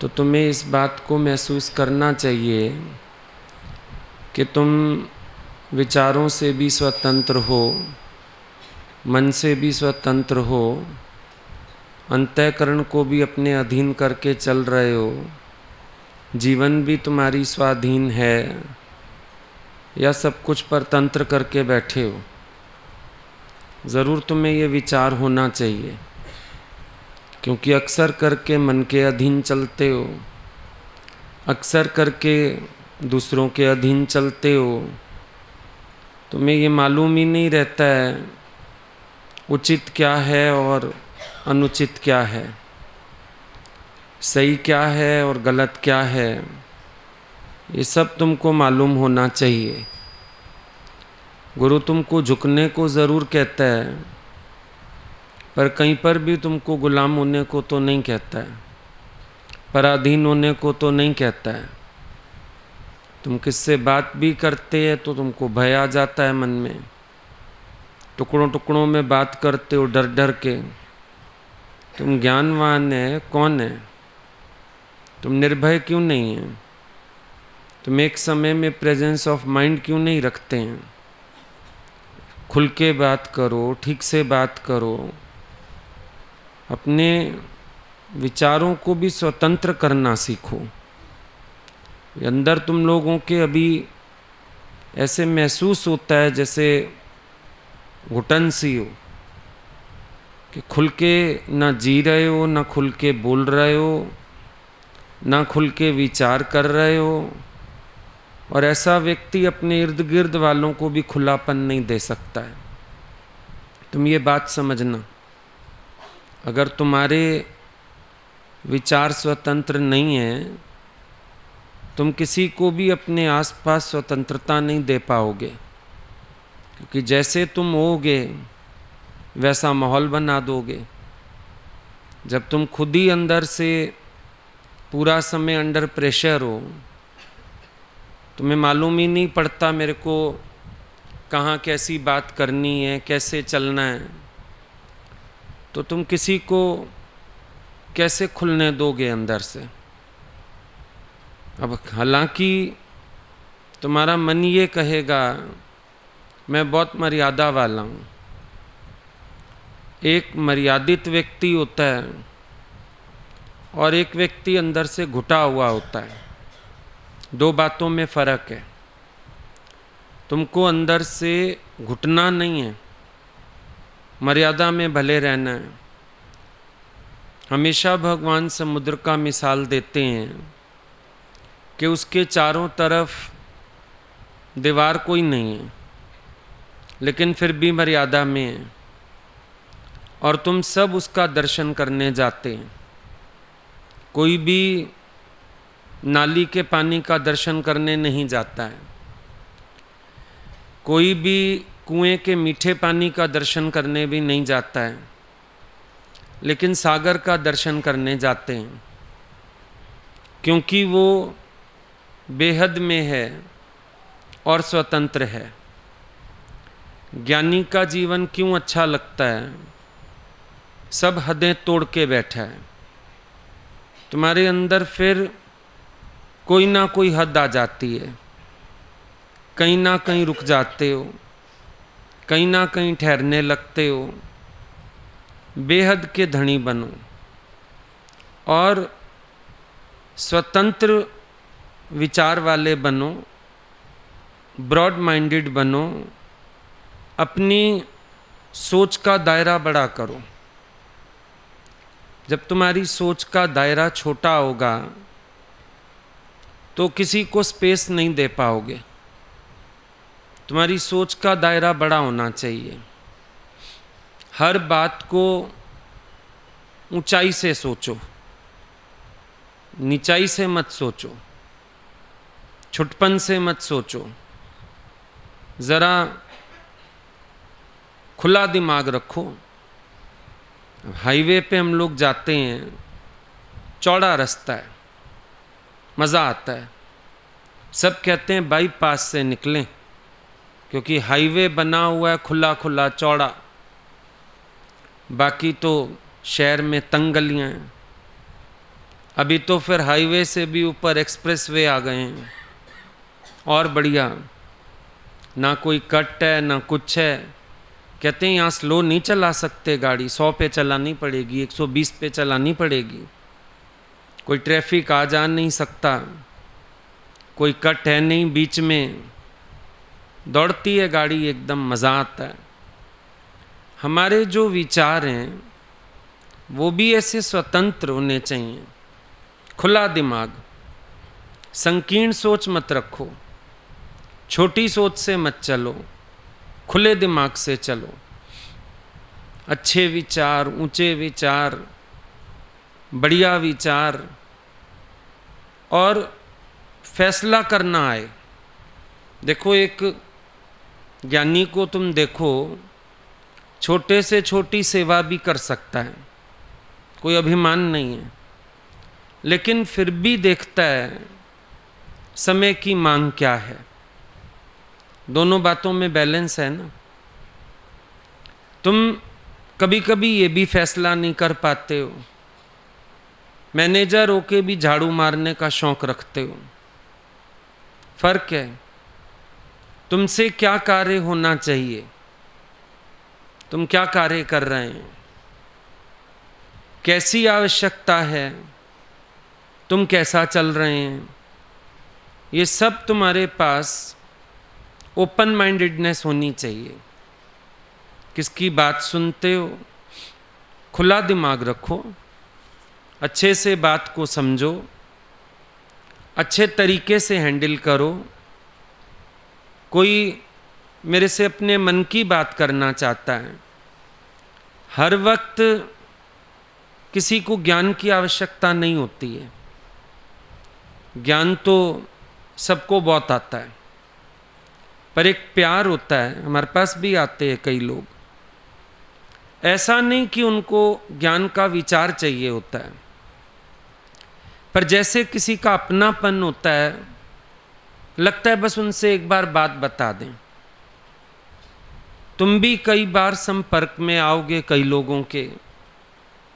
तो तुम्हें इस बात को महसूस करना चाहिए कि तुम विचारों से भी स्वतंत्र हो, मन से भी स्वतंत्र हो, अंतःकरण को भी अपने अधीन करके चल रहे हो, जीवन भी तुम्हारी स्वाधीन है, या सब कुछ पर तंत्र करके बैठे हो। ज़रूर तुम्हें ये विचार होना चाहिए, क्योंकि अक्सर करके मन के अधीन चलते हो, अक्सर करके दूसरों के अधीन चलते हो। तुम्हें ये मालूम ही नहीं रहता है उचित क्या है और अनुचित क्या है, सही क्या है और गलत क्या है। ये सब तुमको मालूम होना चाहिए। गुरु तुमको झुकने को ज़रूर कहता है, पर कहीं पर भी तुमको गुलाम होने को तो नहीं कहता है, पराधीन होने को तो नहीं कहता है। तुम किससे बात भी करते हैं तो तुमको भय आ जाता है मन में, टुकड़ों टुकड़ों में बात करते हो डर डर के। तुम ज्ञानवान है कौन है? तुम निर्भय क्यों नहीं है? तुम एक समय में प्रेजेंस ऑफ माइंड क्यों नहीं रखते हैं? खुल के बात करो, ठीक से बात करो, अपने विचारों को भी स्वतंत्र करना सीखो। अंदर तुम लोगों के अभी ऐसे महसूस होता है जैसे घुटन सी हो, कि खुल के ना जी रहे हो, ना खुल के बोल रहे हो, ना खुल के विचार कर रहे हो। और ऐसा व्यक्ति अपने इर्द गिर्द वालों को भी खुलापन नहीं दे सकता है। तुम ये बात समझना, अगर तुम्हारे विचार स्वतंत्र नहीं है, तुम किसी को भी अपने आसपास स्वतंत्रता नहीं दे पाओगे, क्योंकि जैसे तुम होगे वैसा माहौल बना दोगे। जब तुम खुद ही अंदर से पूरा समय अंडर प्रेशर हो, तुम्हें मालूम ही नहीं पड़ता मेरे को कहाँ कैसी बात करनी है, कैसे चलना है, तो तुम किसी को कैसे खुलने दोगे अंदर से? अब हालांकि तुम्हारा मन ये कहेगा मैं बहुत मर्यादा वाला हूँ। एक मर्यादित व्यक्ति होता है और एक व्यक्ति अंदर से घुटा हुआ होता है। दो बातों में फ़र्क है। तुमको अंदर से घुटना नहीं है, मर्यादा में भले रहना है। हमेशा भगवान समुद्र का मिसाल देते हैं कि उसके चारों तरफ दीवार कोई नहीं है, लेकिन फिर भी मर्यादा में है, और तुम सब उसका दर्शन करने जाते हैं। कोई भी नाली के पानी का दर्शन करने नहीं जाता है, कोई भी कुएं के मीठे पानी का दर्शन करने भी नहीं जाता है, लेकिन सागर का दर्शन करने जाते हैं, क्योंकि वो बेहद में है और स्वतंत्र है। ज्ञानी का जीवन क्यों अच्छा लगता है? सब हदें तोड़ के बैठा है। तुम्हारे अंदर फिर कोई ना कोई हद आ जाती है, कहीं ना कहीं रुक जाते हो, कहीं ना कहीं ठहरने लगते हो। बेहद के धनी बनो और स्वतंत्र विचार वाले बनो, ब्रॉड माइंडेड बनो, अपनी सोच का दायरा बड़ा करो। जब तुम्हारी सोच का दायरा छोटा होगा तो किसी को स्पेस नहीं दे पाओगे। तुम्हारी सोच का दायरा बड़ा होना चाहिए। हर बात को ऊंचाई से सोचो, नीचाई से मत सोचो, छुटपन से मत सोचो। ज़रा खुला दिमाग रखो। हाईवे पे हम लोग जाते हैं, चौड़ा रास्ता है, मज़ा आता है। सब कहते हैं बाईपास से निकलें, क्योंकि हाईवे बना हुआ है खुला खुला चौड़ा। बाकी तो शहर में तंग गलियाँ हैं। अभी तो फिर हाईवे से भी ऊपर एक्सप्रेसवे आ गए हैं, और बढ़िया, ना कोई कट है ना कुछ है। कहते हैं यहाँ स्लो नहीं चला सकते गाड़ी, 100 पे चलानी पड़ेगी, 120 पे चलानी पड़ेगी, कोई ट्रैफिक आ जा नहीं सकता, कोई कट है नहीं बीच में, दौड़ती है गाड़ी, एकदम मज़ा आता है। हमारे जो विचार हैं वो भी ऐसे स्वतंत्र होने चाहिए, खुला दिमाग, संकीर्ण सोच मत रखो, छोटी सोच से मत चलो, खुले दिमाग से चलो। अच्छे विचार, ऊंचे विचार, बढ़िया विचार, और फैसला करना आए। देखो, एक ज्ञानी को तुम देखो, छोटे से छोटी सेवा भी कर सकता है, कोई अभिमान नहीं है, लेकिन फिर भी देखता है समय की मांग क्या है। दोनों बातों में बैलेंस है ना। तुम कभी कभी ये भी फैसला नहीं कर पाते हो, मैनेजर होके भी झाड़ू मारने का शौक रखते हो। फर्क है, तुमसे क्या कार्य होना चाहिए, तुम क्या कार्य कर रहे हैं, कैसी आवश्यकता है, तुम कैसा चल रहे हैं, ये सब तुम्हारे पास ओपन माइंडेडनेस होनी चाहिए। किसकी बात सुनते हो, खुला दिमाग रखो, अच्छे से बात को समझो, अच्छे तरीके से हैंडल करो। कोई मेरे से अपने मन की बात करना चाहता है, हर वक्त किसी को ज्ञान की आवश्यकता नहीं होती है, ज्ञान तो सबको बहुत आता है, पर एक प्यार होता है। हमारे पास भी आते हैं कई लोग, ऐसा नहीं कि उनको ज्ञान का विचार चाहिए होता है, पर जैसे किसी का अपनापन होता है, लगता है बस उनसे एक बार बात बता दें। तुम भी कई बार संपर्क में आओगे कई लोगों के,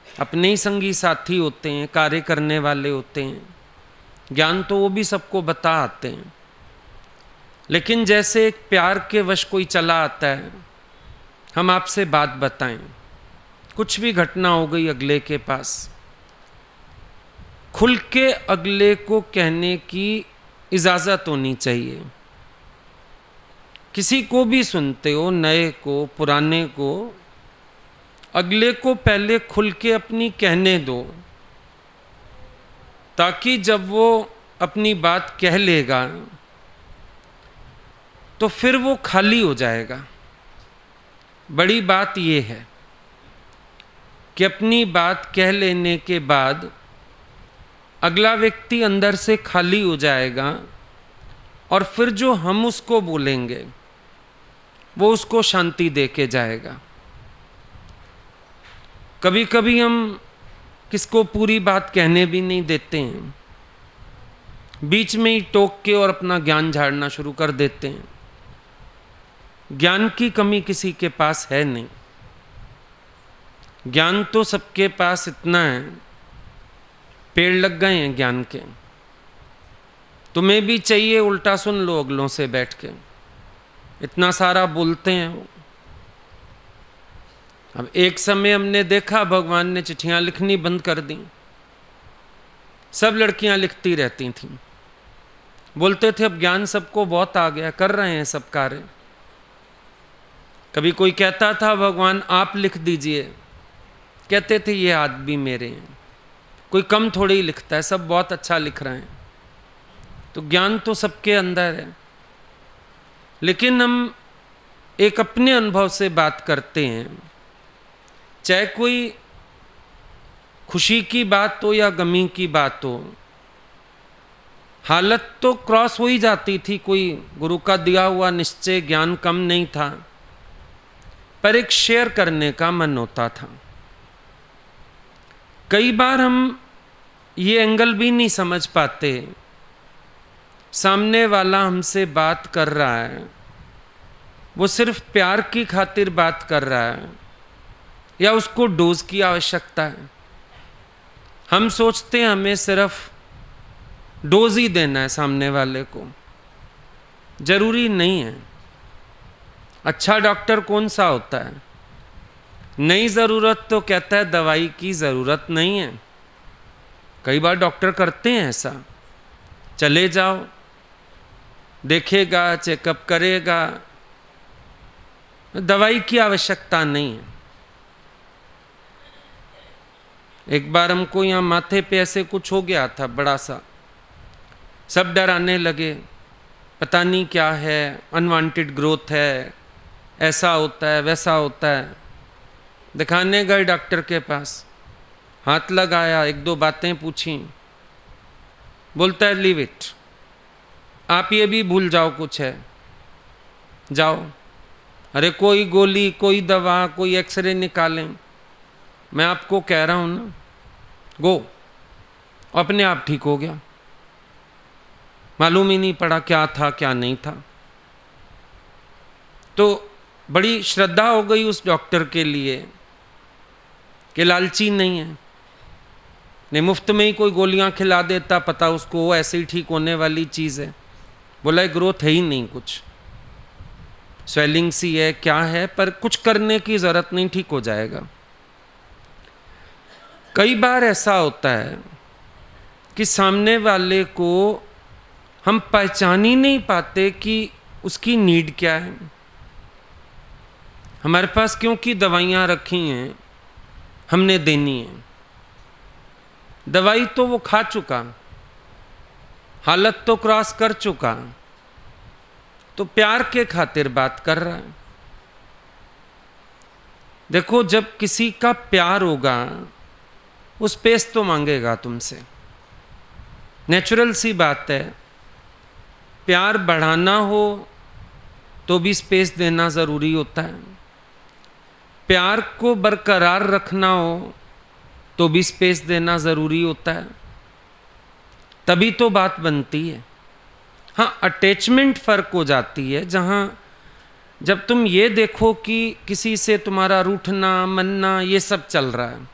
अपने ही संगी साथी होते हैं, कार्य करने वाले होते हैं, ज्ञान तो वो भी सबको बता आते हैं, लेकिन जैसे एक प्यार के वश कोई चला आता है, हम आपसे बात बताएं, कुछ भी घटना हो गई अगले के पास, खुल के अगले को कहने की इजाज़त होनी चाहिए। किसी को भी सुनते हो, नए को पुराने को, अगले को पहले खुल के अपनी कहने दो, ताकि जब वो अपनी बात कह लेगा तो फिर वो खाली हो जाएगा। बड़ी बात ये है कि अपनी बात कह लेने के बाद अगला व्यक्ति अंदर से खाली हो जाएगा, और फिर जो हम उसको बोलेंगे वो उसको शांति दे के जाएगा। कभी कभी हम किसको पूरी बात कहने भी नहीं देते हैं, बीच में ही टोक के और अपना ज्ञान झाड़ना शुरू कर देते हैं। ज्ञान की कमी किसी के पास है नहीं, ज्ञान तो सबके पास इतना है, पेड़ लग गए हैं ज्ञान के। तुम्हें भी चाहिए, उल्टा सुन लो अगलों से बैठ के, इतना सारा बोलते हैं वो। अब एक समय हमने देखा भगवान ने चिट्ठियां लिखनी बंद कर दी, सब लड़कियां लिखती रहती थीं, बोलते थे अब ज्ञान सबको बहुत आ गया, कर रहे हैं सब कार्य। कभी कोई कहता था भगवान आप लिख दीजिए, कहते थे ये हाथ भी मेरे हैं, कोई कम थोड़ी ही लिखता है, सब बहुत अच्छा लिख रहे हैं। तो ज्ञान तो सबके अंदर है, लेकिन हम एक अपने अनुभव से बात करते हैं, चाहे कोई खुशी की बात हो या गमी की बात हो, हालत तो क्रॉस हो ही जाती थी, कोई गुरु का दिया हुआ निश्चय ज्ञान कम नहीं था, पर एक शेयर करने का मन होता था। कई बार हम ये एंगल भी नहीं समझ पाते, सामने वाला हमसे बात कर रहा है, वो सिर्फ प्यार की खातिर बात कर रहा है या उसको डोज की आवश्यकता है। हम सोचते हैं हमें सिर्फ डोज ही देना है सामने वाले को, जरूरी नहीं है। अच्छा डॉक्टर कौन सा होता है? नहीं ज़रूरत तो कहता है दवाई की ज़रूरत नहीं है। कई बार डॉक्टर करते हैं ऐसा, चले जाओ, देखेगा, चेकअप करेगा, दवाई की आवश्यकता नहीं है। एक बार हमको यहाँ माथे पे ऐसे कुछ हो गया था बड़ा सा, सब डराने लगे, पता नहीं क्या है, अनवांटेड ग्रोथ है, ऐसा होता है वैसा होता है। दिखाने गए डॉक्टर के पास, हाथ लगाया, एक दो बातें पूछी, बोलता है लीव इट, आप ये भी भूल जाओ कुछ है, जाओ। अरे कोई गोली, कोई दवा, कोई एक्सरे निकालें, मैं आपको कह रहा हूँ ना, गो। अपने आप ठीक हो गया, मालूम ही नहीं पड़ा क्या था क्या नहीं था। तो बड़ी श्रद्धा हो गई उस डॉक्टर के लिए कि लालची नहीं है, नहीं मुफ्त में ही कोई गोलियां खिला देता, पता उसको वो ऐसे ही ठीक होने वाली चीज़ है। बोला ग्रोथ है ही नहीं, कुछ स्वेलिंग सी है, क्या है, पर कुछ करने की ज़रूरत नहीं, ठीक हो जाएगा। कई बार ऐसा होता है कि सामने वाले को हम पहचान ही नहीं पाते कि उसकी नीड क्या है। हमारे पास क्योंकि दवाइयाँ रखी हैं, हमने देनी है। दवाई तो वो खा चुका, हालत तो क्रॉस कर चुका, तो प्यार के खातिर बात कर रहा है। देखो, जब किसी का प्यार होगा वो स्पेस तो मांगेगा तुमसे, नेचुरल सी बात है। प्यार बढ़ाना हो तो भी स्पेस देना ज़रूरी होता है, प्यार को बरकरार रखना हो तो भी स्पेस देना ज़रूरी होता है, तभी तो बात बनती है। हाँ, अटैचमेंट फ़र्क हो जाती है, जहाँ जब तुम ये देखो कि किसी से तुम्हारा रूठना मनना ये सब चल रहा है,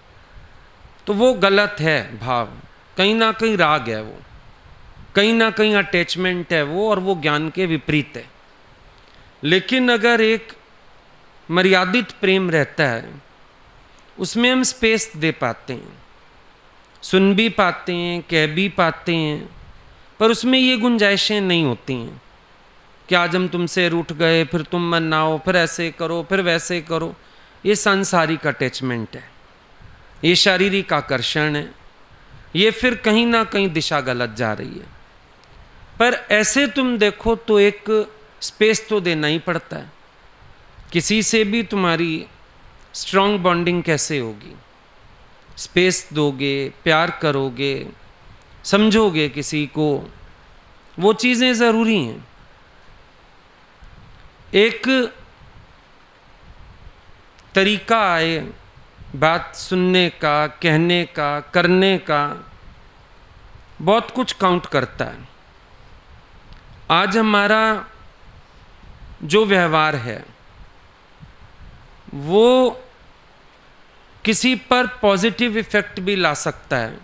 तो वो गलत है भाव, कहीं ना कहीं राग है वो, कहीं ना कहीं अटैचमेंट है वो, और वो ज्ञान के विपरीत है। लेकिन अगर एक मर्यादित प्रेम रहता है, उसमें हम स्पेस दे पाते हैं, सुन भी पाते हैं, कह भी पाते हैं, पर उसमें ये गुंजाइशें नहीं होती हैं कि आज हम तुमसे रूठ गए, फिर तुम मनाओ, फिर ऐसे करो, फिर वैसे करो। ये सांसारिक अटैचमेंट है, ये शारीरिक आकर्षण है, ये फिर कहीं ना कहीं दिशा गलत जा रही है। पर ऐसे तुम देखो तो एक स्पेस तो देना ही पड़ता है। किसी से भी तुम्हारी स्ट्रॉन्ग बॉन्डिंग कैसे होगी? स्पेस दोगे, प्यार करोगे, समझोगे किसी को, वो चीज़ें ज़रूरी हैं। एक तरीका आए बात सुनने का, कहने का, करने का, बहुत कुछ काउंट करता है। आज हमारा जो व्यवहार है वो किसी पर पॉजिटिव इफेक्ट भी ला सकता है,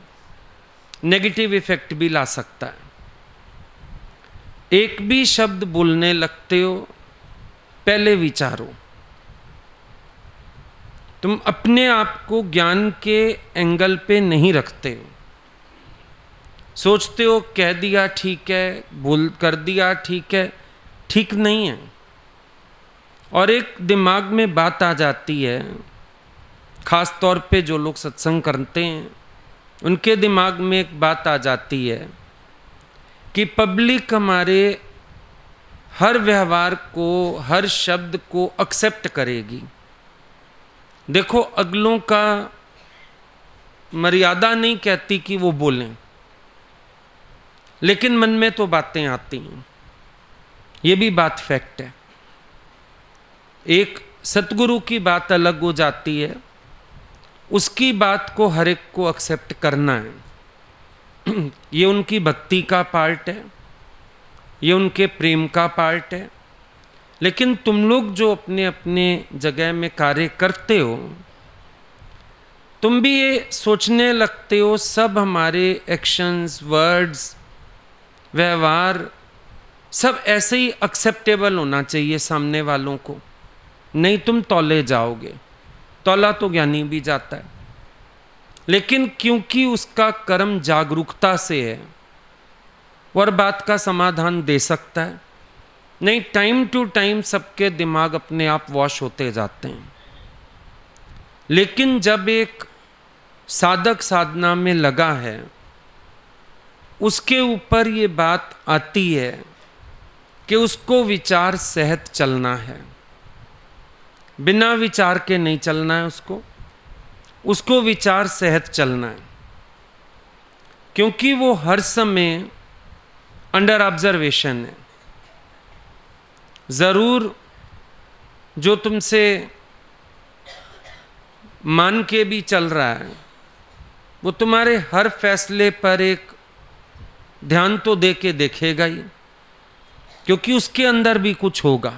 नेगेटिव इफेक्ट भी ला सकता है। एक भी शब्द बोलने लगते हो, पहले विचारो। तुम अपने आप को ज्ञान के एंगल पे नहीं रखते हो, सोचते हो कह दिया ठीक है, बोल कर दिया ठीक है, ठीक नहीं है। और एक दिमाग में बात आ जाती है, खास तौर पे जो लोग सत्संग करते हैं उनके दिमाग में एक बात आ जाती है कि पब्लिक हमारे हर व्यवहार को, हर शब्द को एक्सेप्ट करेगी। देखो, अगलों का मर्यादा नहीं कहती कि वो बोलें, लेकिन मन में तो बातें आती हैं, ये भी बात फैक्ट है। एक सतगुरु की बात अलग हो जाती है, उसकी बात को हर एक को एक्सेप्ट करना है। ये उनकी भक्ति का पार्ट है, ये उनके प्रेम का पार्ट है। लेकिन तुम लोग जो अपने अपने जगह में कार्य करते हो, तुम भी ये सोचने लगते हो सब हमारे एक्शंस, वर्ड्स, व्यवहार सब ऐसे ही एक्सेप्टेबल होना चाहिए सामने वालों को, नहीं तुम तौले जाओगे। तौला तो ज्ञानी भी जाता है, लेकिन क्योंकि उसका कर्म जागरूकता से है वो हर बात का समाधान दे सकता है। नहीं, टाइम टू टाइम सबके दिमाग अपने आप वॉश होते जाते हैं। लेकिन जब एक साधक साधना में लगा है, उसके ऊपर ये बात आती है कि उसको विचार सहित चलना है, बिना विचार के नहीं चलना है, उसको विचार सहित चलना है, क्योंकि वो हर समय अंडर ऑब्जर्वेशन है। जरूर जो तुमसे मान के भी चल रहा है वो तुम्हारे हर फैसले पर एक ध्यान तो दे के देखेगा ही, क्योंकि उसके अंदर भी कुछ होगा।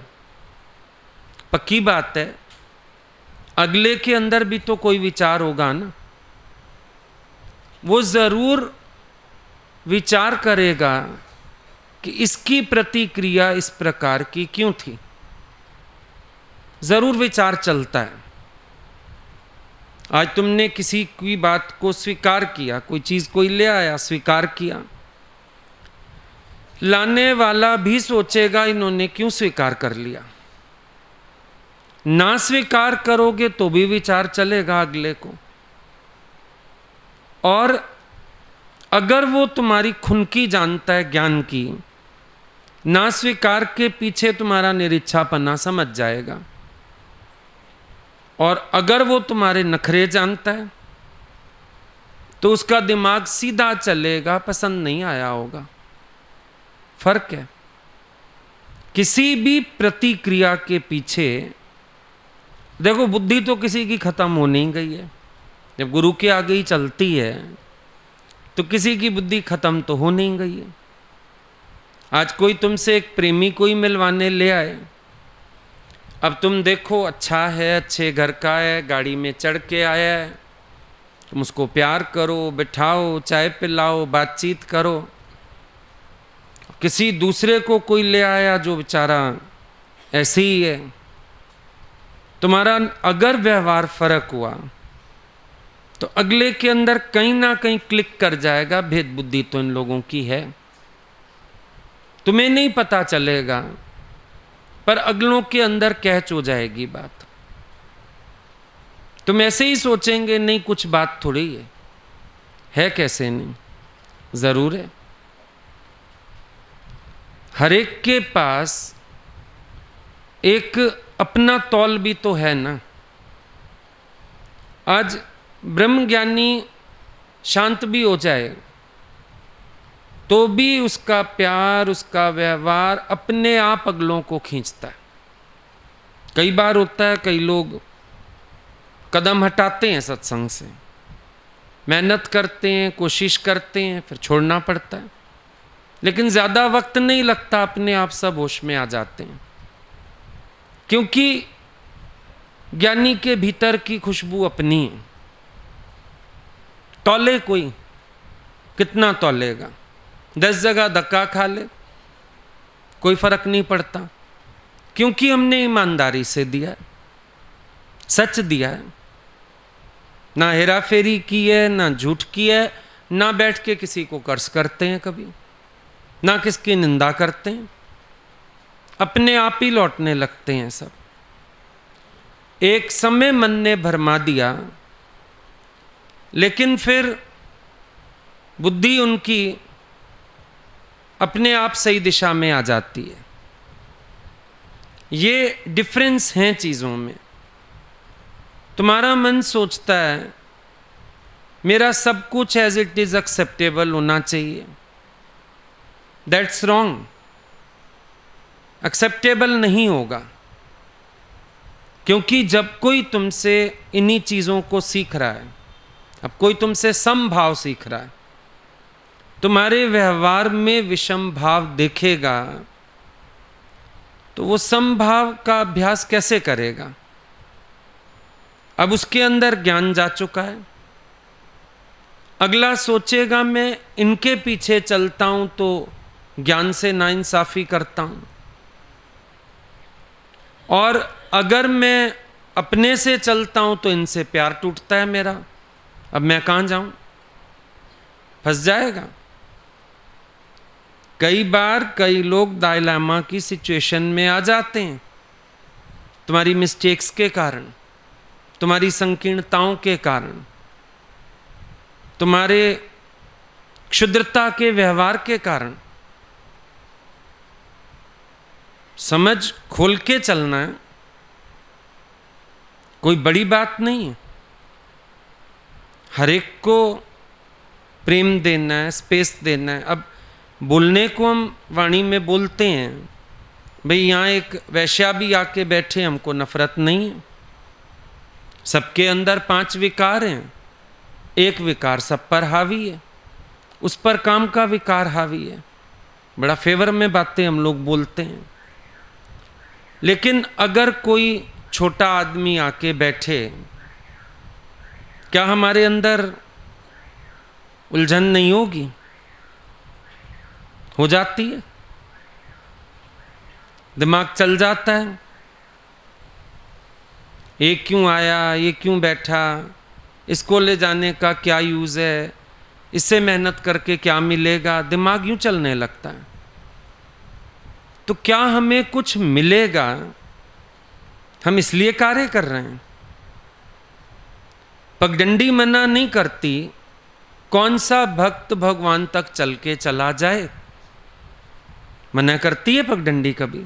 पक्की बात है, अगले के अंदर भी तो कोई विचार होगा ना। वो जरूर विचार करेगा कि इसकी प्रतिक्रिया इस प्रकार की क्यों थी। जरूर विचार चलता है। आज तुमने किसी की बात को स्वीकार किया, कोई चीज कोई ले आया, स्वीकार किया, लाने वाला भी सोचेगा इन्होंने क्यों स्वीकार कर लिया। ना स्वीकार करोगे तो भी विचार चलेगा अगले को। और अगर वो तुम्हारी खुनकी जानता है ज्ञान की, ना स्वीकार के पीछे तुम्हारा निरीक्षापना समझ जाएगा। और अगर वो तुम्हारे नखरे जानता है तो उसका दिमाग सीधा चलेगा, पसंद नहीं आया होगा। फर्क है। किसी भी प्रतिक्रिया के पीछे देखो, बुद्धि तो किसी की खत्म हो नहीं गई है। जब गुरु के आगे ही चलती है तो किसी की बुद्धि खत्म तो हो नहीं गई है। आज कोई तुमसे एक प्रेमी को ही मिलवाने ले आए, अब तुम देखो अच्छा है, अच्छे घर का है, गाड़ी में चढ़ के आया है, तुम उसको प्यार करो, बिठाओ, चाय पिलाओ, बातचीत करो। किसी दूसरे को कोई ले आया जो बेचारा ऐसे ही है, तुम्हारा अगर व्यवहार फर्क हुआ तो अगले के अंदर कहीं ना कहीं क्लिक कर जाएगा, भेद बुद्धि तो इन लोगों की है। तुम्हें नहीं पता चलेगा पर अगलों के अंदर कैच हो जाएगी बात। तुम ऐसे ही सोचेंगे नहीं कुछ बात थोड़ी है कैसे नहीं, जरूर है। हर एक के पास एक अपना तौल भी तो है ना। आज ब्रह्मज्ञानी शांत भी हो जाए तो भी उसका प्यार, उसका व्यवहार अपने आप अगलों को खींचता है। कई बार होता है, कई लोग कदम हटाते हैं सत्संग से, मेहनत करते हैं, कोशिश करते हैं, फिर छोड़ना पड़ता है, लेकिन ज़्यादा वक्त नहीं लगता, अपने आप सब होश में आ जाते हैं। क्योंकि ज्ञानी के भीतर की खुशबू अपनी है। तौले कोई, कितना तौलेगा? 10 जगह धक्का खा ले, कोई फर्क नहीं पड़ता, क्योंकि हमने ईमानदारी से दिया है, सच दिया है, ना हेरा फेरी की है, ना झूठ की है, ना बैठ के किसी को कर्ज करते हैं कभी, ना किसकी निंदा करते हैं, अपने आप ही लौटने लगते हैं सब। एक समय मन ने भरमा दिया, लेकिन फिर बुद्धि उनकी अपने आप सही दिशा में आ जाती है। ये डिफरेंस हैं चीज़ों में। तुम्हारा मन सोचता है मेरा सब कुछ एज इट इज एक्सेप्टेबल होना चाहिए, दैट्स रॉन्ग। एक्सेप्टेबल नहीं होगा, क्योंकि जब कोई तुमसे इन्हीं चीज़ों को सीख रहा है, अब कोई तुमसे समभाव सीख रहा है, तुम्हारे व्यवहार में विषम भाव देखेगा तो वो समभाव का अभ्यास कैसे करेगा? अब उसके अंदर ज्ञान जा चुका है, अगला सोचेगा मैं इनके पीछे चलता हूं तो ज्ञान से नाइंसाफी करता हूं, और अगर मैं अपने से चलता हूं तो इनसे प्यार टूटता है मेरा, अब मैं कहां जाऊं, फंस जाएगा। कई बार कई लोग डायलेमा की सिचुएशन में आ जाते हैं तुम्हारी मिस्टेक्स के कारण, तुम्हारी संकीर्णताओं के कारण, तुम्हारे क्षुद्रता के व्यवहार के कारण। समझ खोल के चलना है, कोई बड़ी बात नहीं है। हर एक को प्रेम देना है, स्पेस देना है। अब बोलने को हम वाणी में बोलते हैं, भाई यहाँ एक वैश्या भी आके बैठे, हमको नफरत नहीं है। सबके अंदर 5 विकार हैं, एक विकार सब पर हावी है, उस पर काम का विकार हावी है। बड़ा फेवर में बातें हम लोग बोलते हैं, लेकिन अगर कोई छोटा आदमी आके बैठे, क्या हमारे अंदर उलझन नहीं होगी? हो जाती है, दिमाग चल जाता है। ये क्यों आया, ये क्यों बैठा, इसको ले जाने का क्या यूज़ है, इससे मेहनत करके क्या मिलेगा, दिमाग यूं चलने लगता है। तो क्या हमें कुछ मिलेगा? हम इसलिए कार्य कर रहे हैं। पगडंडी मना नहीं करती, कौन सा भक्त भगवान तक चल के चला जाए? मना करती है पगडंडी कभी?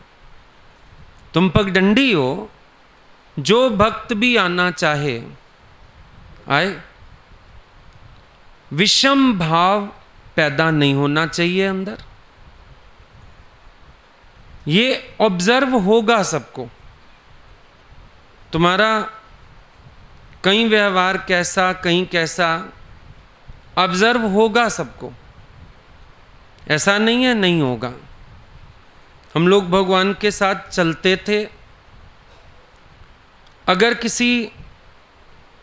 तुम पगडंडी हो, जो भक्त भी आना चाहे आए। विषम भाव पैदा नहीं होना चाहिए अंदर। ये ऑब्जर्व होगा सबको, तुम्हारा कहीं व्यवहार कैसा, कहीं कैसा, ऑब्जर्व होगा सबको। ऐसा नहीं है नहीं होगा। हम लोग भगवान के साथ चलते थे, अगर किसी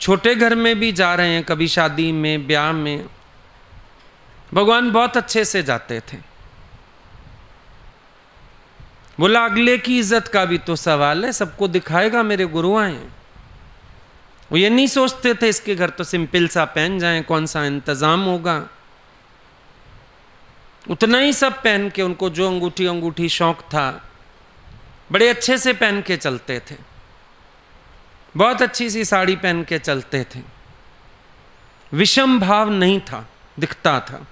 छोटे घर में भी जा रहे हैं, कभी शादी में, ब्याह में, भगवान बहुत अच्छे से जाते थे। बोला अगले की इज्जत का भी तो सवाल है, सबको दिखाएगा मेरे गुरु आए हैं। वो ये नहीं सोचते थे इसके घर तो सिंपल सा पहन जाएं, कौन सा इंतजाम होगा। उतना ही सब पहन के, उनको जो अंगूठी शौक था, बड़े अच्छे से पहन के चलते थे, बहुत अच्छी सी साड़ी पहन के चलते थे। विषम भाव नहीं था, दिखता था।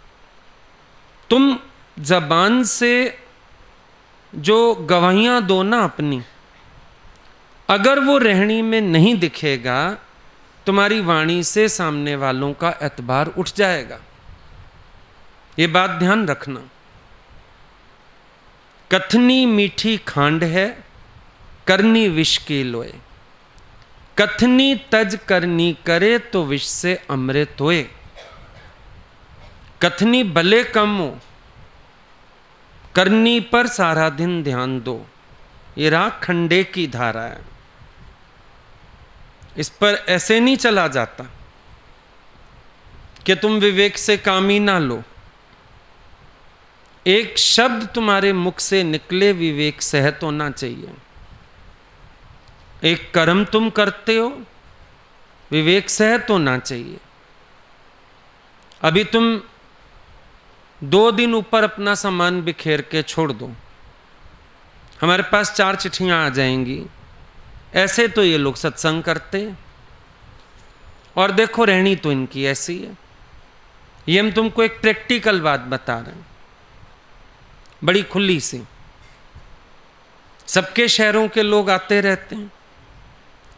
तुम जबान से जो गवाहियां दो ना अपनी, अगर वो रहनी में नहीं दिखेगा, तुम्हारी वाणी से सामने वालों का एतबार उठ जाएगा। ये बात ध्यान रखना। कथनी मीठी खांड है, करनी विष की लोए। कथनी तज करनी करे, तो विष से अमृत होए। कथनी भले कम हो, करनी पर सारा दिन ध्यान दो। ये राग खंडे की धारा है, इस पर ऐसे नहीं चला जाता कि तुम विवेक से काम ही ना लो। एक शब्द तुम्हारे मुख से निकले विवेक सहित होना चाहिए। एक कर्म तुम करते हो, विवेक सहित होना चाहिए। अभी तुम 2 दिन ऊपर अपना सामान बिखेर के छोड़ दो, हमारे पास 4 चिट्ठियां आ जाएंगी। ऐसे तो ये लोग सत्संग करते हैं, और देखो रहनी तो इनकी ऐसी है। ये हम तुमको एक प्रैक्टिकल बात बता रहे हैं, बड़ी खुली सी। सबके शहरों के लोग आते रहते हैं,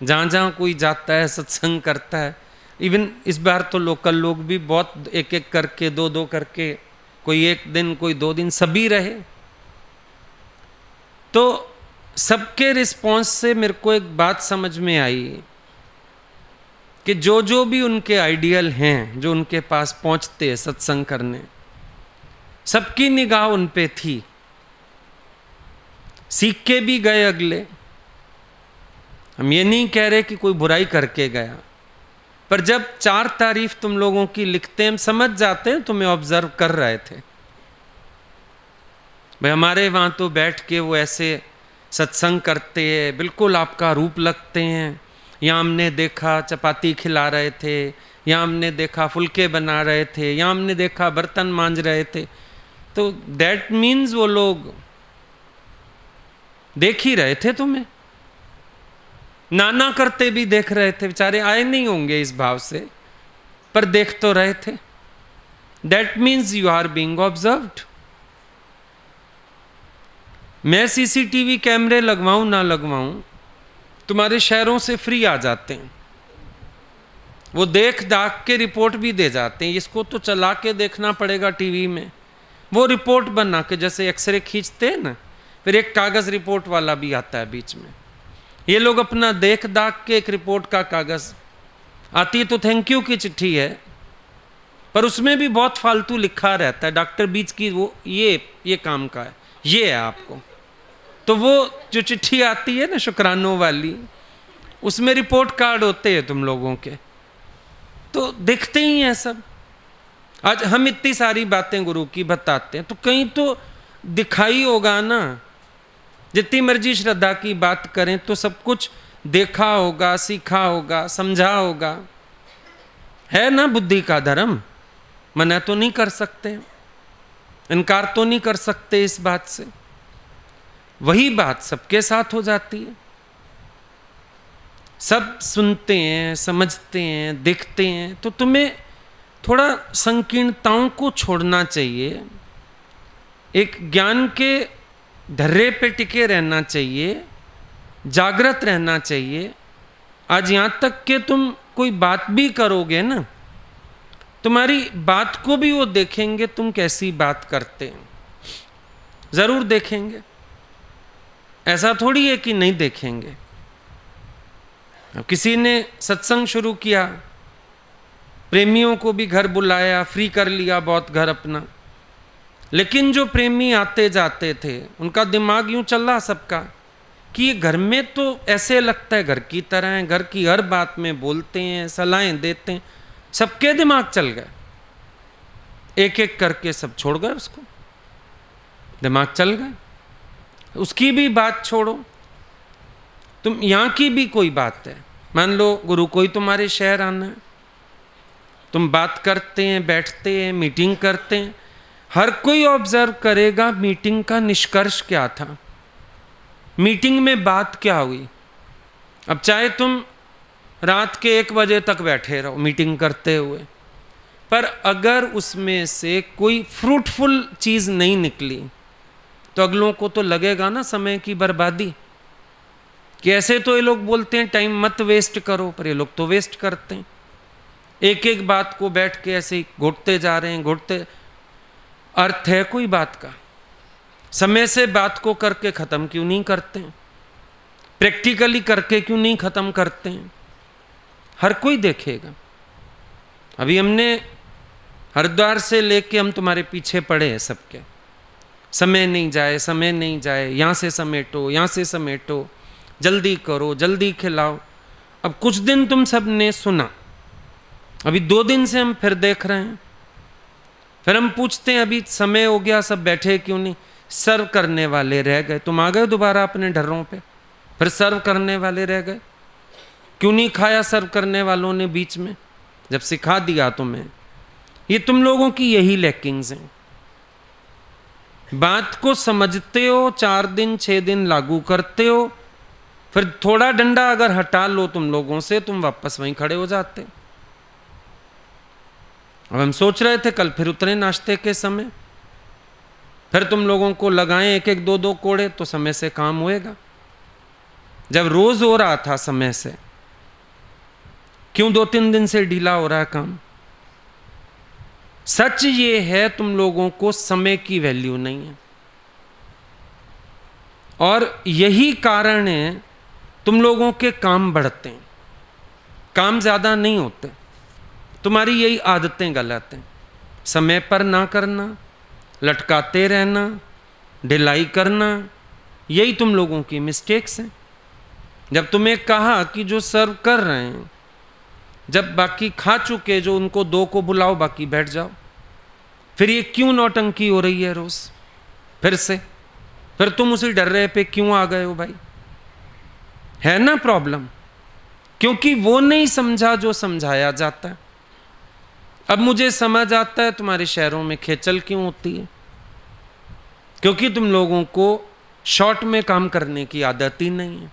जहाँ जहाँ कोई जाता है सत्संग करता है। इवन इस बार तो लोकल लोग भी बहुत, एक एक करके, 2-2 करके, कोई 1 दिन, कोई 2 दिन, सभी रहे। तो सबके रिस्पॉन्स से मेरे को एक बात समझ में आई कि जो जो भी उनके आइडियल हैं, जो उनके पास पहुंचते हैं सत्संग करने, सबकी निगाह उन पे थी। सीख के भी गए अगले। हम ये नहीं कह रहे कि कोई बुराई करके गया, पर जब 4 तारीफ तुम लोगों की लिखते हैं, हम समझ जाते हैं तुम्हें ऑब्जर्व कर रहे थे। भाई हमारे वहाँ तो बैठ के वो ऐसे सत्संग करते हैं, बिल्कुल आपका रूप लगते हैं। यहाँ हमने देखा चपाती खिला रहे थे, यहाँ हमने देखा फुलके बना रहे थे, यहाँ हमने देखा बर्तन मांज रहे थे। तो दैट मीन्स वो लोग देख ही रहे थे तुम्हें, नाना करते भी देख रहे थे। बेचारे आए नहीं होंगे इस भाव से, पर देख तो रहे थे। That means you are being observed. मैं सीसीटीवी कैमरे लगवाऊं ना लगवाऊं, तुम्हारे शहरों से फ्री आ जाते हैं, वो देख दाख के रिपोर्ट भी दे जाते हैं। इसको तो चला के देखना पड़ेगा टीवी में, वो रिपोर्ट बना के, जैसे एक्सरे खींचते हैं ना, फिर एक कागज रिपोर्ट वाला भी आता है बीच में। ये लोग अपना देख दाख के एक रिपोर्ट का कागज आती है तो थैंक यू की चिट्ठी है, पर उसमें भी बहुत फालतू लिखा रहता है। डॉक्टर बीच की वो ये काम का है, ये है आपको। तो वो जो चिट्ठी आती है ना शुक्रानों वाली, उसमें रिपोर्ट कार्ड होते हैं तुम लोगों के, तो दिखते ही हैं सब। आज हम इतनी सारी बातें गुरु की बताते हैं, तो कहीं तो दिखाई होगा ना। जितनी मर्जी श्रद्धा की बात करें तो सब कुछ देखा होगा, सीखा होगा, समझा होगा। है ना बुद्धि का धर्म, मना तो नहीं कर सकते, इनकार तो नहीं कर सकते इस बात से। वही बात सबके साथ हो जाती है। सब सुनते हैं, समझते हैं, देखते हैं, तो तुम्हें थोड़ा संकीर्णताओं को छोड़ना चाहिए, एक ज्ञान के धर्रे पे टिके रहना चाहिए, जागृत रहना चाहिए। आज यहाँ तक कि तुम कोई बात भी करोगे ना, तुम्हारी बात को भी वो देखेंगे तुम कैसी बात करते हैं, जरूर देखेंगे। ऐसा थोड़ी है कि नहीं देखेंगे। अब किसी ने सत्संग शुरू किया, प्रेमियों को भी घर बुलाया, फ्री कर लिया बहुत घर अपना, लेकिन जो प्रेमी आते जाते थे उनका दिमाग यूं चल रहा सबका कि ये घर में तो ऐसे लगता है घर की तरह है, घर की हर बात में बोलते हैं, सलाहें देते हैं। सबके दिमाग चल गए, एक एक करके सब छोड़ गए उसको, दिमाग चल गए। उसकी भी बात छोड़ो, तुम यहाँ की भी कोई बात है, मान लो गुरु कोई तुम्हारे शहर आना है, तुम बात करते हैं, बैठते हैं, मीटिंग करते हैं, हर कोई ऑब्जर्व करेगा मीटिंग का निष्कर्ष क्या था, मीटिंग में बात क्या हुई। अब चाहे तुम रात के 1 बजे तक बैठे रहो मीटिंग करते हुए, पर अगर उसमें से कोई फ्रूटफुल चीज़ नहीं निकली तो अगलों को तो लगेगा ना समय की बर्बादी, कि ऐसे तो ये लोग बोलते हैं टाइम मत वेस्ट करो, पर ये लोग तो वेस्ट करते हैं। एक एक बात को बैठ के ऐसे ही घोटते जा रहे हैं, घोटते। अर्थ है कोई बात का? समय से बात को करके ख़त्म क्यों नहीं करते हैं? प्रैक्टिकली करके क्यों नहीं ख़त्म करते हैं? हर कोई देखेगा। अभी हमने हरिद्वार से लेके हम तुम्हारे पीछे पड़े हैं सबके, समय नहीं जाए, समय नहीं जाए, यहाँ से समेटो, यहाँ से समेटो, जल्दी करो, जल्दी खिलाओ। अब कुछ दिन तुम सब ने सुना, अभी 2 दिन से हम फिर देख रहे हैं, फिर हम पूछते हैं अभी समय हो गया, सब बैठे क्यों नहीं? सर्व करने वाले रह गए। तुम आ गए दोबारा अपने ढर्रों पे, फिर सर्व करने वाले रह गए। क्यों नहीं खाया सर्व करने वालों ने बीच में, जब सिखा दिया तुम्हें? ये तुम लोगों की यही लैकिंग्स हैं। बात को समझते हो, 4 दिन 6 दिन लागू करते हो, फिर थोड़ा डंडा अगर हटा लो तुम लोगों से, तुम वापस वहीं खड़े हो जाते। अब हम सोच रहे थे कल फिर उतरे नाश्ते के समय, फिर तुम लोगों को लगाएं 1-1 2-2 कोड़े तो समय से काम होएगा। जब रोज हो रहा था समय से, क्यों 2-3 दिन से ढीला हो रहा है काम? सच ये है तुम लोगों को समय की वैल्यू नहीं है, और यही कारण है तुम लोगों के काम बढ़ते हैं, काम ज़्यादा नहीं होते। तुम्हारी यही आदतें गलत हैं। समय पर ना करना, लटकाते रहना, ढिलाई करना, यही तुम लोगों की मिस्टेक्स हैं। जब तुम्हें कहा कि जो सर्व कर रहे हैं जब बाकी खा चुके जो उनको 2 को बुलाओ, बाकी बैठ जाओ। फिर ये क्यों नौटंकी हो रही है रोज? फिर से फिर तुम उसी डर रहे पे क्यों आ गए हो भाई? है ना प्रॉब्लम? क्योंकि वो नहीं समझा जो समझाया जाता है। अब मुझे समझ आता है तुम्हारे शहरों में खेचल क्यों होती है, क्योंकि तुम लोगों को शॉर्ट में काम करने की आदत ही नहीं है।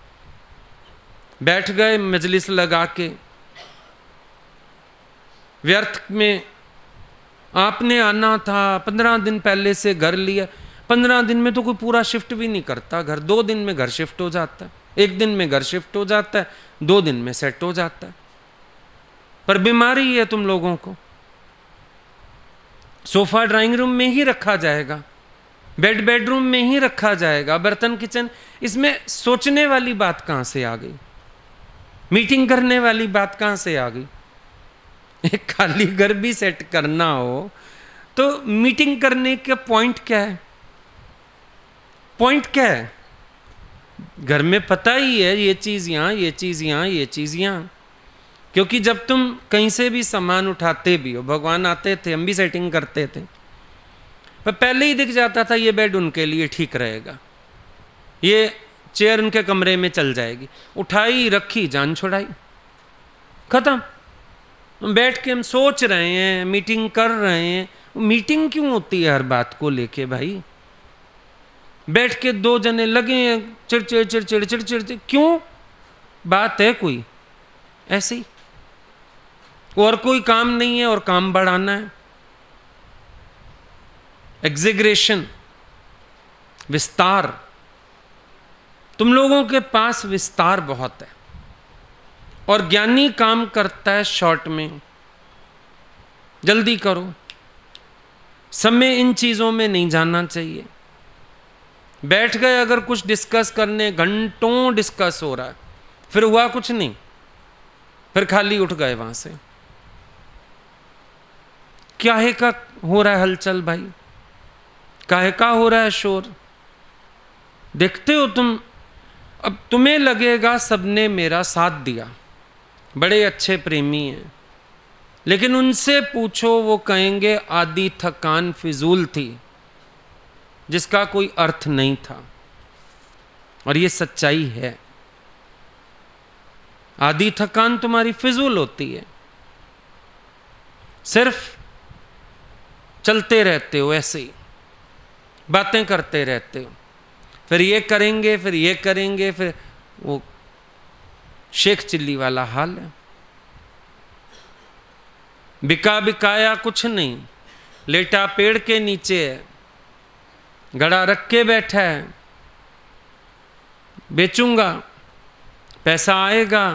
बैठ गए मजलिस लगा के, व्यर्थ में आपने आना था, 15 दिन पहले से घर लिया। 15 दिन में तो कोई पूरा शिफ्ट भी नहीं करता घर, 2 दिन में घर शिफ्ट हो जाता है, 1 दिन में घर शिफ्ट हो जाता है, 2 दिन में सेट हो जाता है। पर बीमारी है तुम लोगों को। सोफा ड्राइंग रूम में ही रखा जाएगा, बेड बेडरूम में ही रखा जाएगा, बर्तन किचन। इसमें सोचने वाली बात कहां से आ गई? मीटिंग करने वाली बात कहां से आ गई? एक खाली घर भी सेट करना हो तो मीटिंग करने का पॉइंट क्या है? पॉइंट क्या है? घर में पता ही है ये चीज यहां, ये चीज यहां, ये चीज यहां। क्योंकि जब तुम कहीं से भी सामान उठाते भी हो, भगवान आते थे, हम भी सेटिंग करते थे, पर पहले ही दिख जाता था ये बेड उनके लिए ठीक रहेगा, ये चेयर उनके कमरे में चल जाएगी। उठाई, रखी, जान छुड़ाई, खत्म। बैठ के हम सोच रहे हैं, मीटिंग कर रहे हैं। मीटिंग क्यों होती है हर बात को लेके भाई? बैठ के 2 जने लगे हैं चिड़चिड़ चिड़चिड़ चिड़चिड़, क्यों? बात है कोई ऐसी? और कोई काम नहीं है और काम बढ़ाना है। एग्जिग्रेशन, विस्तार। तुम लोगों के पास विस्तार बहुत है और ज्ञानी काम करता है शॉर्ट में। जल्दी करो, समय इन चीजों में नहीं जाना चाहिए। बैठ गए अगर कुछ डिस्कस करने, घंटों डिस्कस हो रहा है, फिर हुआ कुछ नहीं, फिर खाली उठ गए वहां से। काहे का हो रहा है हलचल भाई? काहे का हो रहा है शोर? देखते हो तुम। अब तुम्हें लगेगा सबने मेरा साथ दिया, बड़े अच्छे प्रेमी हैं, लेकिन उनसे पूछो वो कहेंगे आधी थकान फिजूल थी जिसका कोई अर्थ नहीं था। और ये सच्चाई है, आधी थकान तुम्हारी फिजूल होती है। सिर्फ चलते रहते हो ऐसे ही, बातें करते रहते हो, फिर ये करेंगे, फिर ये करेंगे, फिर वो शेख चिल्ली वाला हाल है। बिका बिकाया कुछ नहीं, लेटा पेड़ के नीचे है, घड़ा रख के बैठा है, बेचूंगा, पैसा आएगा,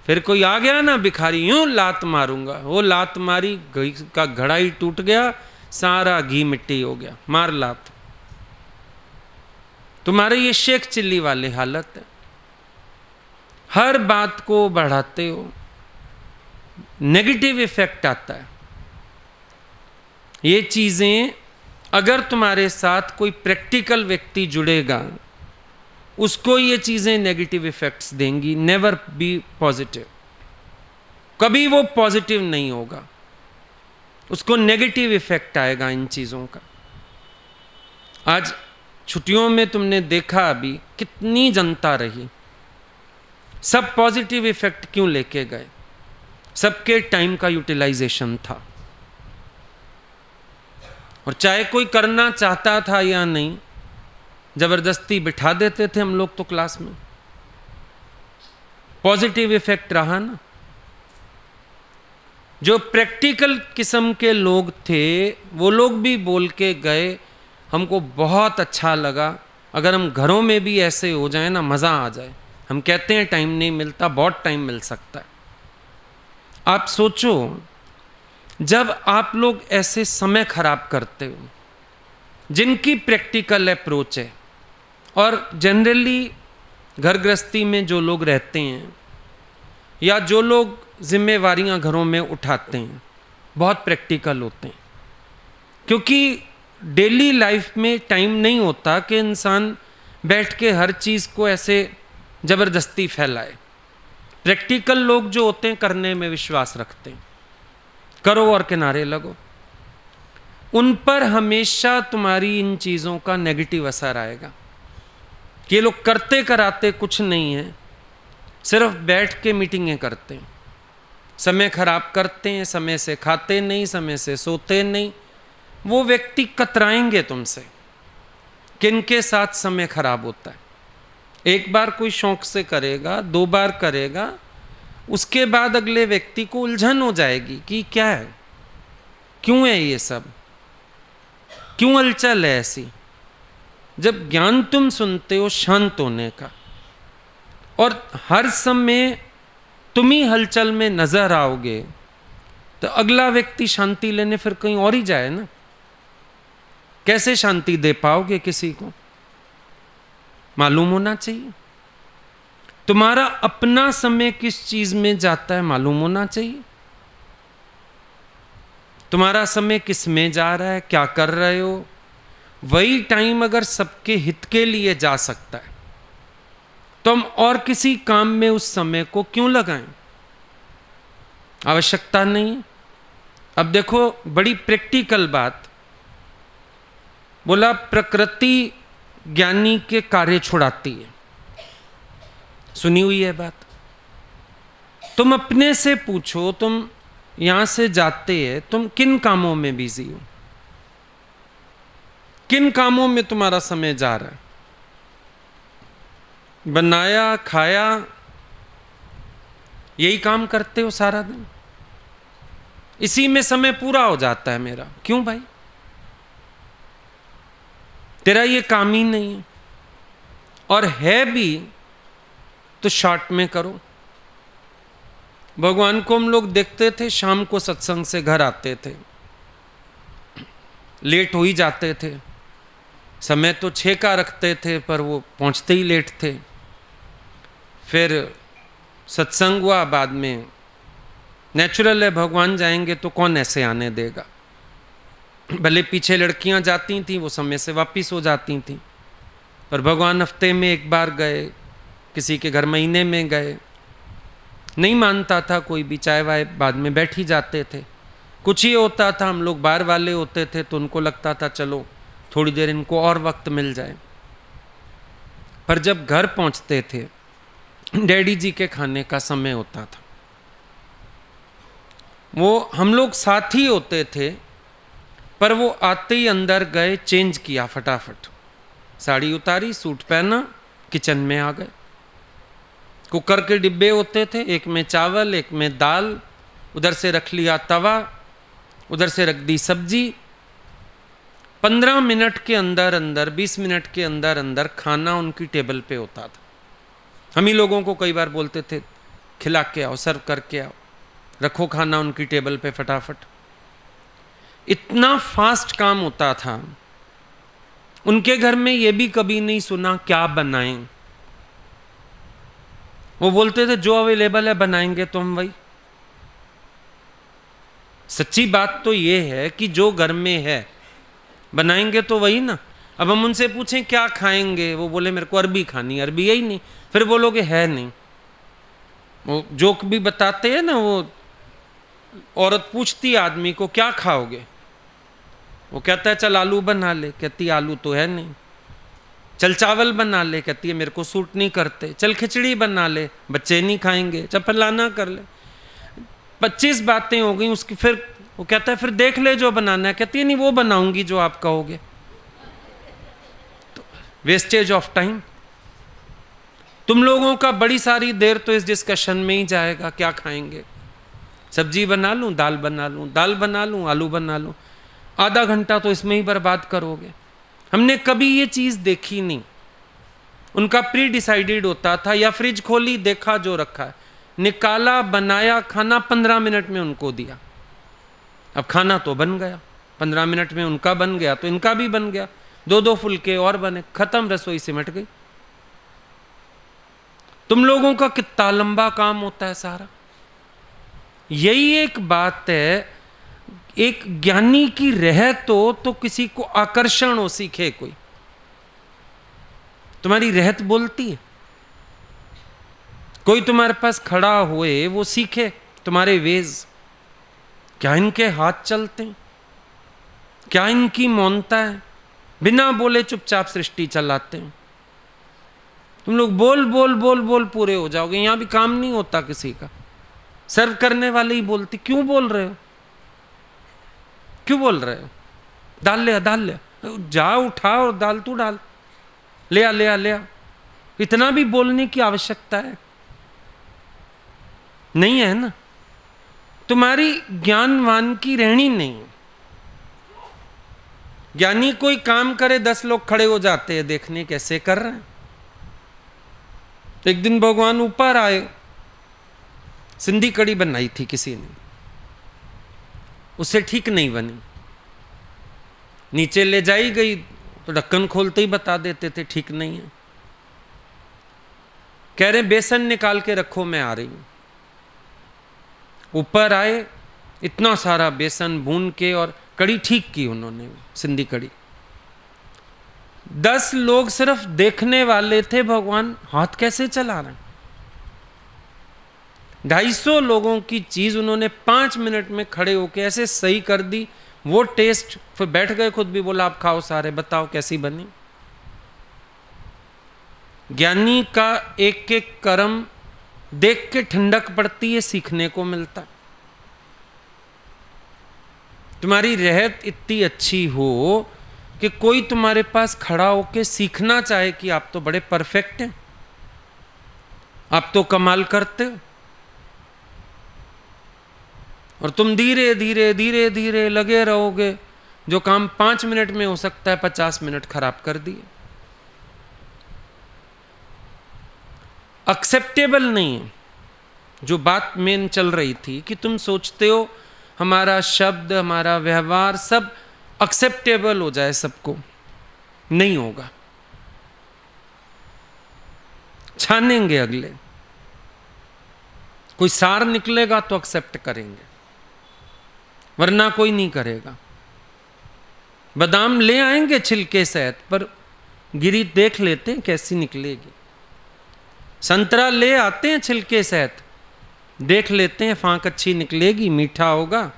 फिर कोई आ गया ना भिखारी, यूं लात मारूंगा, वो लात मारी, घी का घड़ा ही टूट गया, सारा घी मिट्टी हो गया, मार लात। तुम्हारे ये शेख चिल्ली वाली हालत है। हर बात को बढ़ाते हो, नेगेटिव इफेक्ट आता है। ये चीजें अगर तुम्हारे साथ कोई प्रैक्टिकल व्यक्ति जुड़ेगा, उसको ये चीजें नेगेटिव इफेक्ट्स देंगी। नेवर बी पॉजिटिव, कभी वो पॉजिटिव नहीं होगा, उसको नेगेटिव इफेक्ट आएगा इन चीजों का। आज छुट्टियों में तुमने देखा अभी कितनी जनता रही, सब पॉजिटिव इफेक्ट क्यों लेके गए? सबके टाइम का यूटिलाइजेशन था, और चाहे कोई करना चाहता था या नहीं, जबरदस्ती बिठा देते थे हम लोग तो क्लास में। पॉजिटिव इफेक्ट रहा ना। जो प्रैक्टिकल किस्म के लोग थे वो लोग भी बोल के गए, हमको बहुत अच्छा लगा। अगर हम घरों में भी ऐसे हो जाए ना, मज़ा आ जाए। हम कहते हैं टाइम नहीं मिलता, बहुत टाइम मिल सकता है। आप सोचो, जब आप लोग ऐसे समय खराब करते हो, जिनकी प्रैक्टिकल अप्रोच है, और जनरली घर गृहस्थी में जो लोग रहते हैं या जो लोग जिम्मेवारियां घरों में उठाते हैं, बहुत प्रैक्टिकल होते हैं। क्योंकि डेली लाइफ में टाइम नहीं होता कि इंसान बैठ के हर चीज़ को ऐसे ज़बरदस्ती फैलाए। प्रैक्टिकल लोग जो होते हैं करने में विश्वास रखते हैं, करो और किनारे लगो, उन पर हमेशा तुम्हारी इन चीज़ों का नेगेटिव असर आएगा कि ये लोग करते कराते कुछ नहीं है, सिर्फ बैठ के मीटिंगें करते हैं, समय खराब करते हैं, समय से खाते नहीं, समय से सोते नहीं। वो व्यक्ति कतराएंगे तुमसे, किनके साथ समय खराब होता है। एक बार कोई शौक से करेगा, 2 बार करेगा, उसके बाद अगले व्यक्ति को उलझन हो जाएगी कि क्या है, क्यों है ये सब, क्यों हलचल है ऐसी। जब ज्ञान तुम सुनते हो शांत होने का, और हर समय तुम ही हलचल में नजर आओगे, तो अगला व्यक्ति शांति लेने फिर कहीं और ही जाए ना। कैसे शांति दे पाओगे किसी को? मालूम होना चाहिए। तुम्हारा अपना समय किस चीज में जाता है मालूम होना चाहिए। तुम्हारा समय किस में जा रहा है, क्या कर रहे हो। वही टाइम अगर सबके हित के लिए जा सकता है तो हम और किसी काम में उस समय को क्यों लगाएं? आवश्यकता नहीं है। अब देखो बड़ी प्रैक्टिकल बात बोला, प्रकृति ज्ञानी के कार्य छुड़ाती है, सुनी हुई है बात। तुम अपने से पूछो, तुम यहां से जाते हैं, तुम किन कामों में बिजी हो, किन कामों में तुम्हारा समय जा रहा है। बनाया खाया यही काम करते हो सारा दिन, इसी में समय पूरा हो जाता है मेरा। क्यों भाई? तेरा ये काम ही नहीं है, और है भी तो शॉर्ट में करो। भगवान को हम लोग देखते थे, शाम को सत्संग से घर आते थे, लेट हो ही जाते थे। समय तो 6 का रखते थे पर वो पहुंचते ही लेट थे। फिर सत्संग हुआ, बाद में नेचुरल है भगवान जाएंगे तो कौन ऐसे आने देगा। भले पीछे लड़कियां जाती थीं, वो समय से वापिस हो जाती थीं, पर भगवान हफ्ते में 1 बार गए, किसी के घर महीने में गए, नहीं मानता था कोई भी, चाय वाय बाद में बैठ ही जाते थे। कुछ ही होता था, हम लोग बाहर वाले होते थे तो उनको लगता था चलो थोड़ी देर इनको और वक्त मिल जाए। पर जब घर पहुंचते थे, डैडी जी के खाने का समय होता था, वो हम लोग साथ ही होते थे, पर वो आते ही अंदर गए, चेंज किया फटाफट, साड़ी उतारी, सूट पहना, किचन में आ गए। कुकर के डिब्बे होते थे, एक में चावल, एक में दाल, उधर से रख लिया तवा, उधर से रख दी सब्जी। 15 मिनट के अंदर अंदर, 20 मिनट के अंदर अंदर खाना उनकी टेबल पे होता था। हम ही लोगों को कई बार बोलते थे खिला के आओ, सर्व करके आओ, रखो खाना उनकी टेबल पे फटाफट। इतना फास्ट काम होता था। उनके घर में ये भी कभी नहीं सुना क्या बनाएं। वो बोलते थे जो अवेलेबल है बनाएंगे तो हम वही। सच्ची बात तो ये है कि जो घर में है बनाएंगे तो वही ना। अब हम उनसे पूछें क्या खाएंगे, वो बोले मेरे को अरबी खानी, अरबी यही नहीं, फिर बोलोगे है नहीं। वो जोक भी बताते हैं ना, वो औरत पूछती है आदमी को क्या खाओगे, वो कहता है चल आलू बना ले, कहती आलू तो है नहीं। चल चावल बना ले, कहती है मेरे को सूट नहीं करते। चल खिचड़ी बना ले, बच्चे नहीं खाएंगे। चल फलाना कर ले। 25 बातें हो गई उसकी। फिर वो कहता है फिर देख ले जो बनाना है, कहती है नहीं वो बनाऊंगी जो आप कहोगे। तो वेस्टेज ऑफ टाइम। तुम लोगों का बड़ी सारी देर तो इस डिस्कशन में ही जाएगा, क्या खाएंगे, सब्जी बना लूं, दाल बना लूं, दाल बना लूं, आलू बना लूं। आधा घंटा तो इसमें ही बर्बाद करोगे। हमने कभी ये चीज देखी नहीं। उनका प्री डिसाइडेड होता था, या फ्रिज खोली देखा जो रखा है, निकाला, बनाया, खाना 15 मिनट में उनको दिया। अब खाना तो बन गया, 15 मिनट में उनका बन गया तो इनका भी बन गया। 2-2 फुलके और बने, खत्म, रसोई सिमट गई। तुम लोगों का कितना लंबा काम होता है सारा। यही एक बात है, एक ज्ञानी की रहत हो तो किसी को आकर्षण हो, सीखे कोई। तुम्हारी रहत बोलती है, कोई तुम्हारे पास खड़ा हुए, वो सीखे तुम्हारे वेज। क्या इनके हाथ चलते हैं, क्या इनकी मौनता है, बिना बोले चुपचाप सृष्टि चलाते हैं। तुम लोग बोल बोल बोल बोल पूरे हो जाओगे। यहां भी काम नहीं होता किसी का, सर्व करने वाले ही बोलते। क्यों बोल रहे हो, क्यों बोल रहे हो? डाल लिया, डाल लिया, जा उठा और डाल, तू डाल, ले आ ले आ ले आ। इतना भी बोलने की आवश्यकता है नहीं है ना। तुम्हारी ज्ञानवान की रहनी नहीं। ज्ञानी कोई काम करे, 10 लोग खड़े हो जाते हैं देखने कैसे कर रहे हैं। एक दिन भगवान ऊपर आए, सिंधी कड़ी बनाई थी किसी ने, उससे ठीक नहीं बनी। नीचे ले जाई गई तो ढक्कन खोलते ही बता देते थे ठीक नहीं है। कह रहे बेसन निकाल के रखो, मैं आ रही हूं। ऊपर आए, इतना सारा बेसन भून के और कड़ी ठीक की उन्होंने, सिंधी कड़ी। 10 लोग सिर्फ देखने वाले थे, भगवान हाथ कैसे चला रहे हैं। 250 लोगों की चीज उन्होंने 5 मिनट में खड़े होके ऐसे सही कर दी। वो टेस्ट, फिर बैठ गए खुद भी, बोला आप खाओ सारे, बताओ कैसी बनी। ज्ञानी का एक एक कर्म देख के ठंडक पड़ती है, सीखने को मिलता। तुम्हारी रहत इतनी अच्छी हो कि कोई तुम्हारे पास खड़ा होके सीखना चाहे कि आप तो बड़े परफेक्ट हैं, आप तो कमाल करते हो, और तुम धीरे धीरे धीरे धीरे लगे रहोगे। जो काम 5 मिनट में हो सकता है 50 मिनट खराब कर दिए। एक्सेप्टेबल नहीं है। जो बात मेन चल रही थी कि तुम सोचते हो हमारा शब्द, हमारा व्यवहार सब एक्सेप्टेबल हो जाए सबको, नहीं होगा। छानेंगे अगले, कोई सार निकलेगा तो एक्सेप्ट करेंगे, वरना कोई नहीं करेगा। बादाम ले आएंगे छिलके सहित, पर गिरी देख लेते हैं कैसी निकलेगी। संतरा ले आते हैं छिलके सहित, देख लेते हैं फांक अच्छी निकलेगी, मीठा होगा।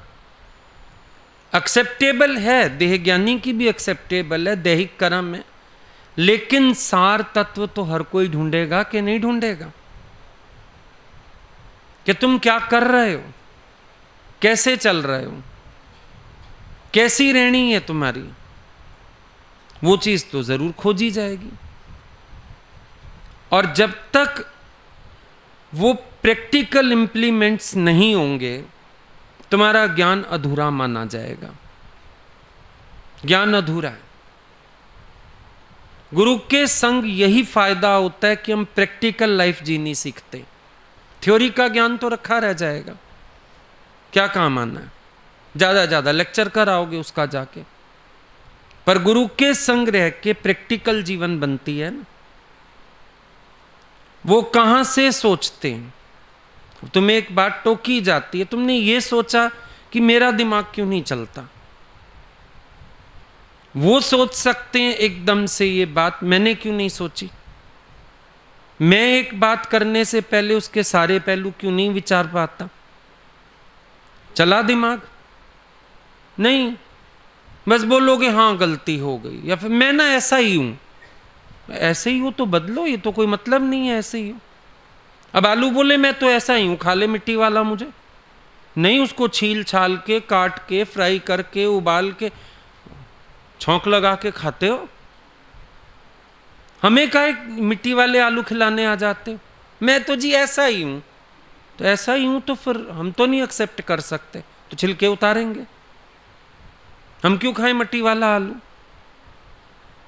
एक्सेप्टेबल है, देह ज्ञानी की भी एक्सेप्टेबल है दैहिक कर्म में, लेकिन सार तत्व तो हर कोई ढूंढेगा कि नहीं ढूंढेगा। कि तुम क्या कर रहे हो, कैसे चल रहे हो, कैसी रहनी है तुम्हारी, वो चीज तो जरूर खोजी जाएगी। और जब तक वो प्रैक्टिकल इंप्लीमेंट्स नहीं होंगे, तुम्हारा ज्ञान अधूरा माना जाएगा। ज्ञान अधूरा है। गुरु के संग यही फायदा होता है कि हम प्रैक्टिकल लाइफ जीनी सीखते। थ्योरी का ज्ञान तो रखा रह जाएगा, क्या काम आना है, ज्यादा लेक्चर कराओगे उसका जाके। पर गुरु के संग रह के प्रैक्टिकल जीवन बनती है ना। वो कहां से सोचते हैं, तुम्हें एक बात टोकी जाती है, तुमने ये सोचा कि मेरा दिमाग क्यों नहीं चलता। वो सोच सकते हैं एकदम से ये बात, मैंने क्यों नहीं सोची। मैं एक बात करने से पहले उसके सारे पहलू क्यों नहीं विचार पाता। चला दिमाग नहीं, बस बोलोगे हाँ गलती हो गई, या फिर मैं ना ऐसा ही हूं। ऐसे ही हो तो बदलो, ये तो कोई मतलब नहीं है ऐसे ही हो। अब आलू बोले मैं तो ऐसा ही हूं, खा ले मिट्टी वाला मुझे, नहीं उसको छील छाल के काट के फ्राई करके उबाल के छौंक लगा के खाते हो। हमें काहे मिट्टी वाले आलू खिलाने आ जाते हो। मैं तो जी ऐसा ही हूं, तो ऐसा ही हूं तो फिर हम तो नहीं एक्सेप्ट कर सकते, तो छिलके उतारेंगे। हम क्यों खाएं मिट्टी वाला आलू।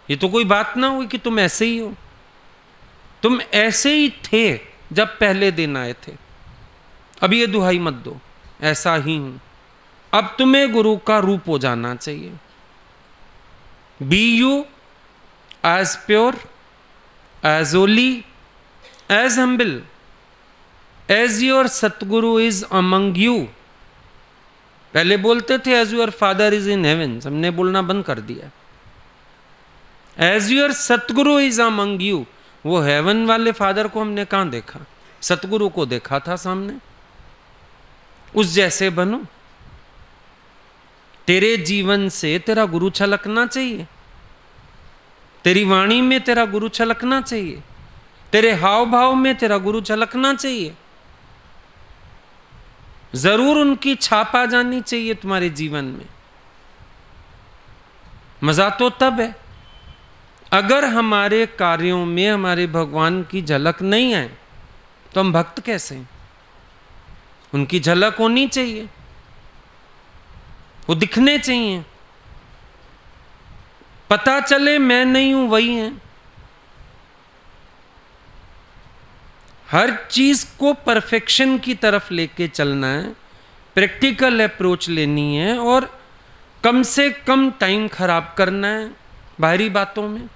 ये तो कोई बात ना हुई कि तुम ऐसे ही हो। तुम ऐसे ही थे जब पहले दिन आए थे, अब ये दुहाई मत दो, ऐसा ही हूं। अब तुम्हें गुरु का रूप हो जाना चाहिए। Be you as pure, as holy, as humble as your Satguru is among you. पहले बोलते थे as your father is in heaven, हमने बोलना बंद कर दिया। As your Satguru is among you, वो हेवन वाले फादर को हमने कहां देखा। सतगुरु को देखा था सामने, उस जैसे बनो। तेरे जीवन से तेरा गुरु छलकना चाहिए, तेरी वाणी में तेरा गुरु छलकना चाहिए, तेरे हाव भाव में तेरा गुरु छलकना चाहिए। जरूर उनकी छाप आ जानी चाहिए तुम्हारे जीवन में। मजा तो तब है अगर हमारे कार्यों में हमारे भगवान की झलक नहीं आए तो हम भक्त कैसे हैं? उनकी झलक होनी चाहिए, वो दिखने चाहिए, पता चले मैं नहीं हूं वही है। हर चीज को परफेक्शन की तरफ लेके चलना है, प्रैक्टिकल अप्रोच लेनी है और कम से कम टाइम खराब करना है बाहरी बातों में।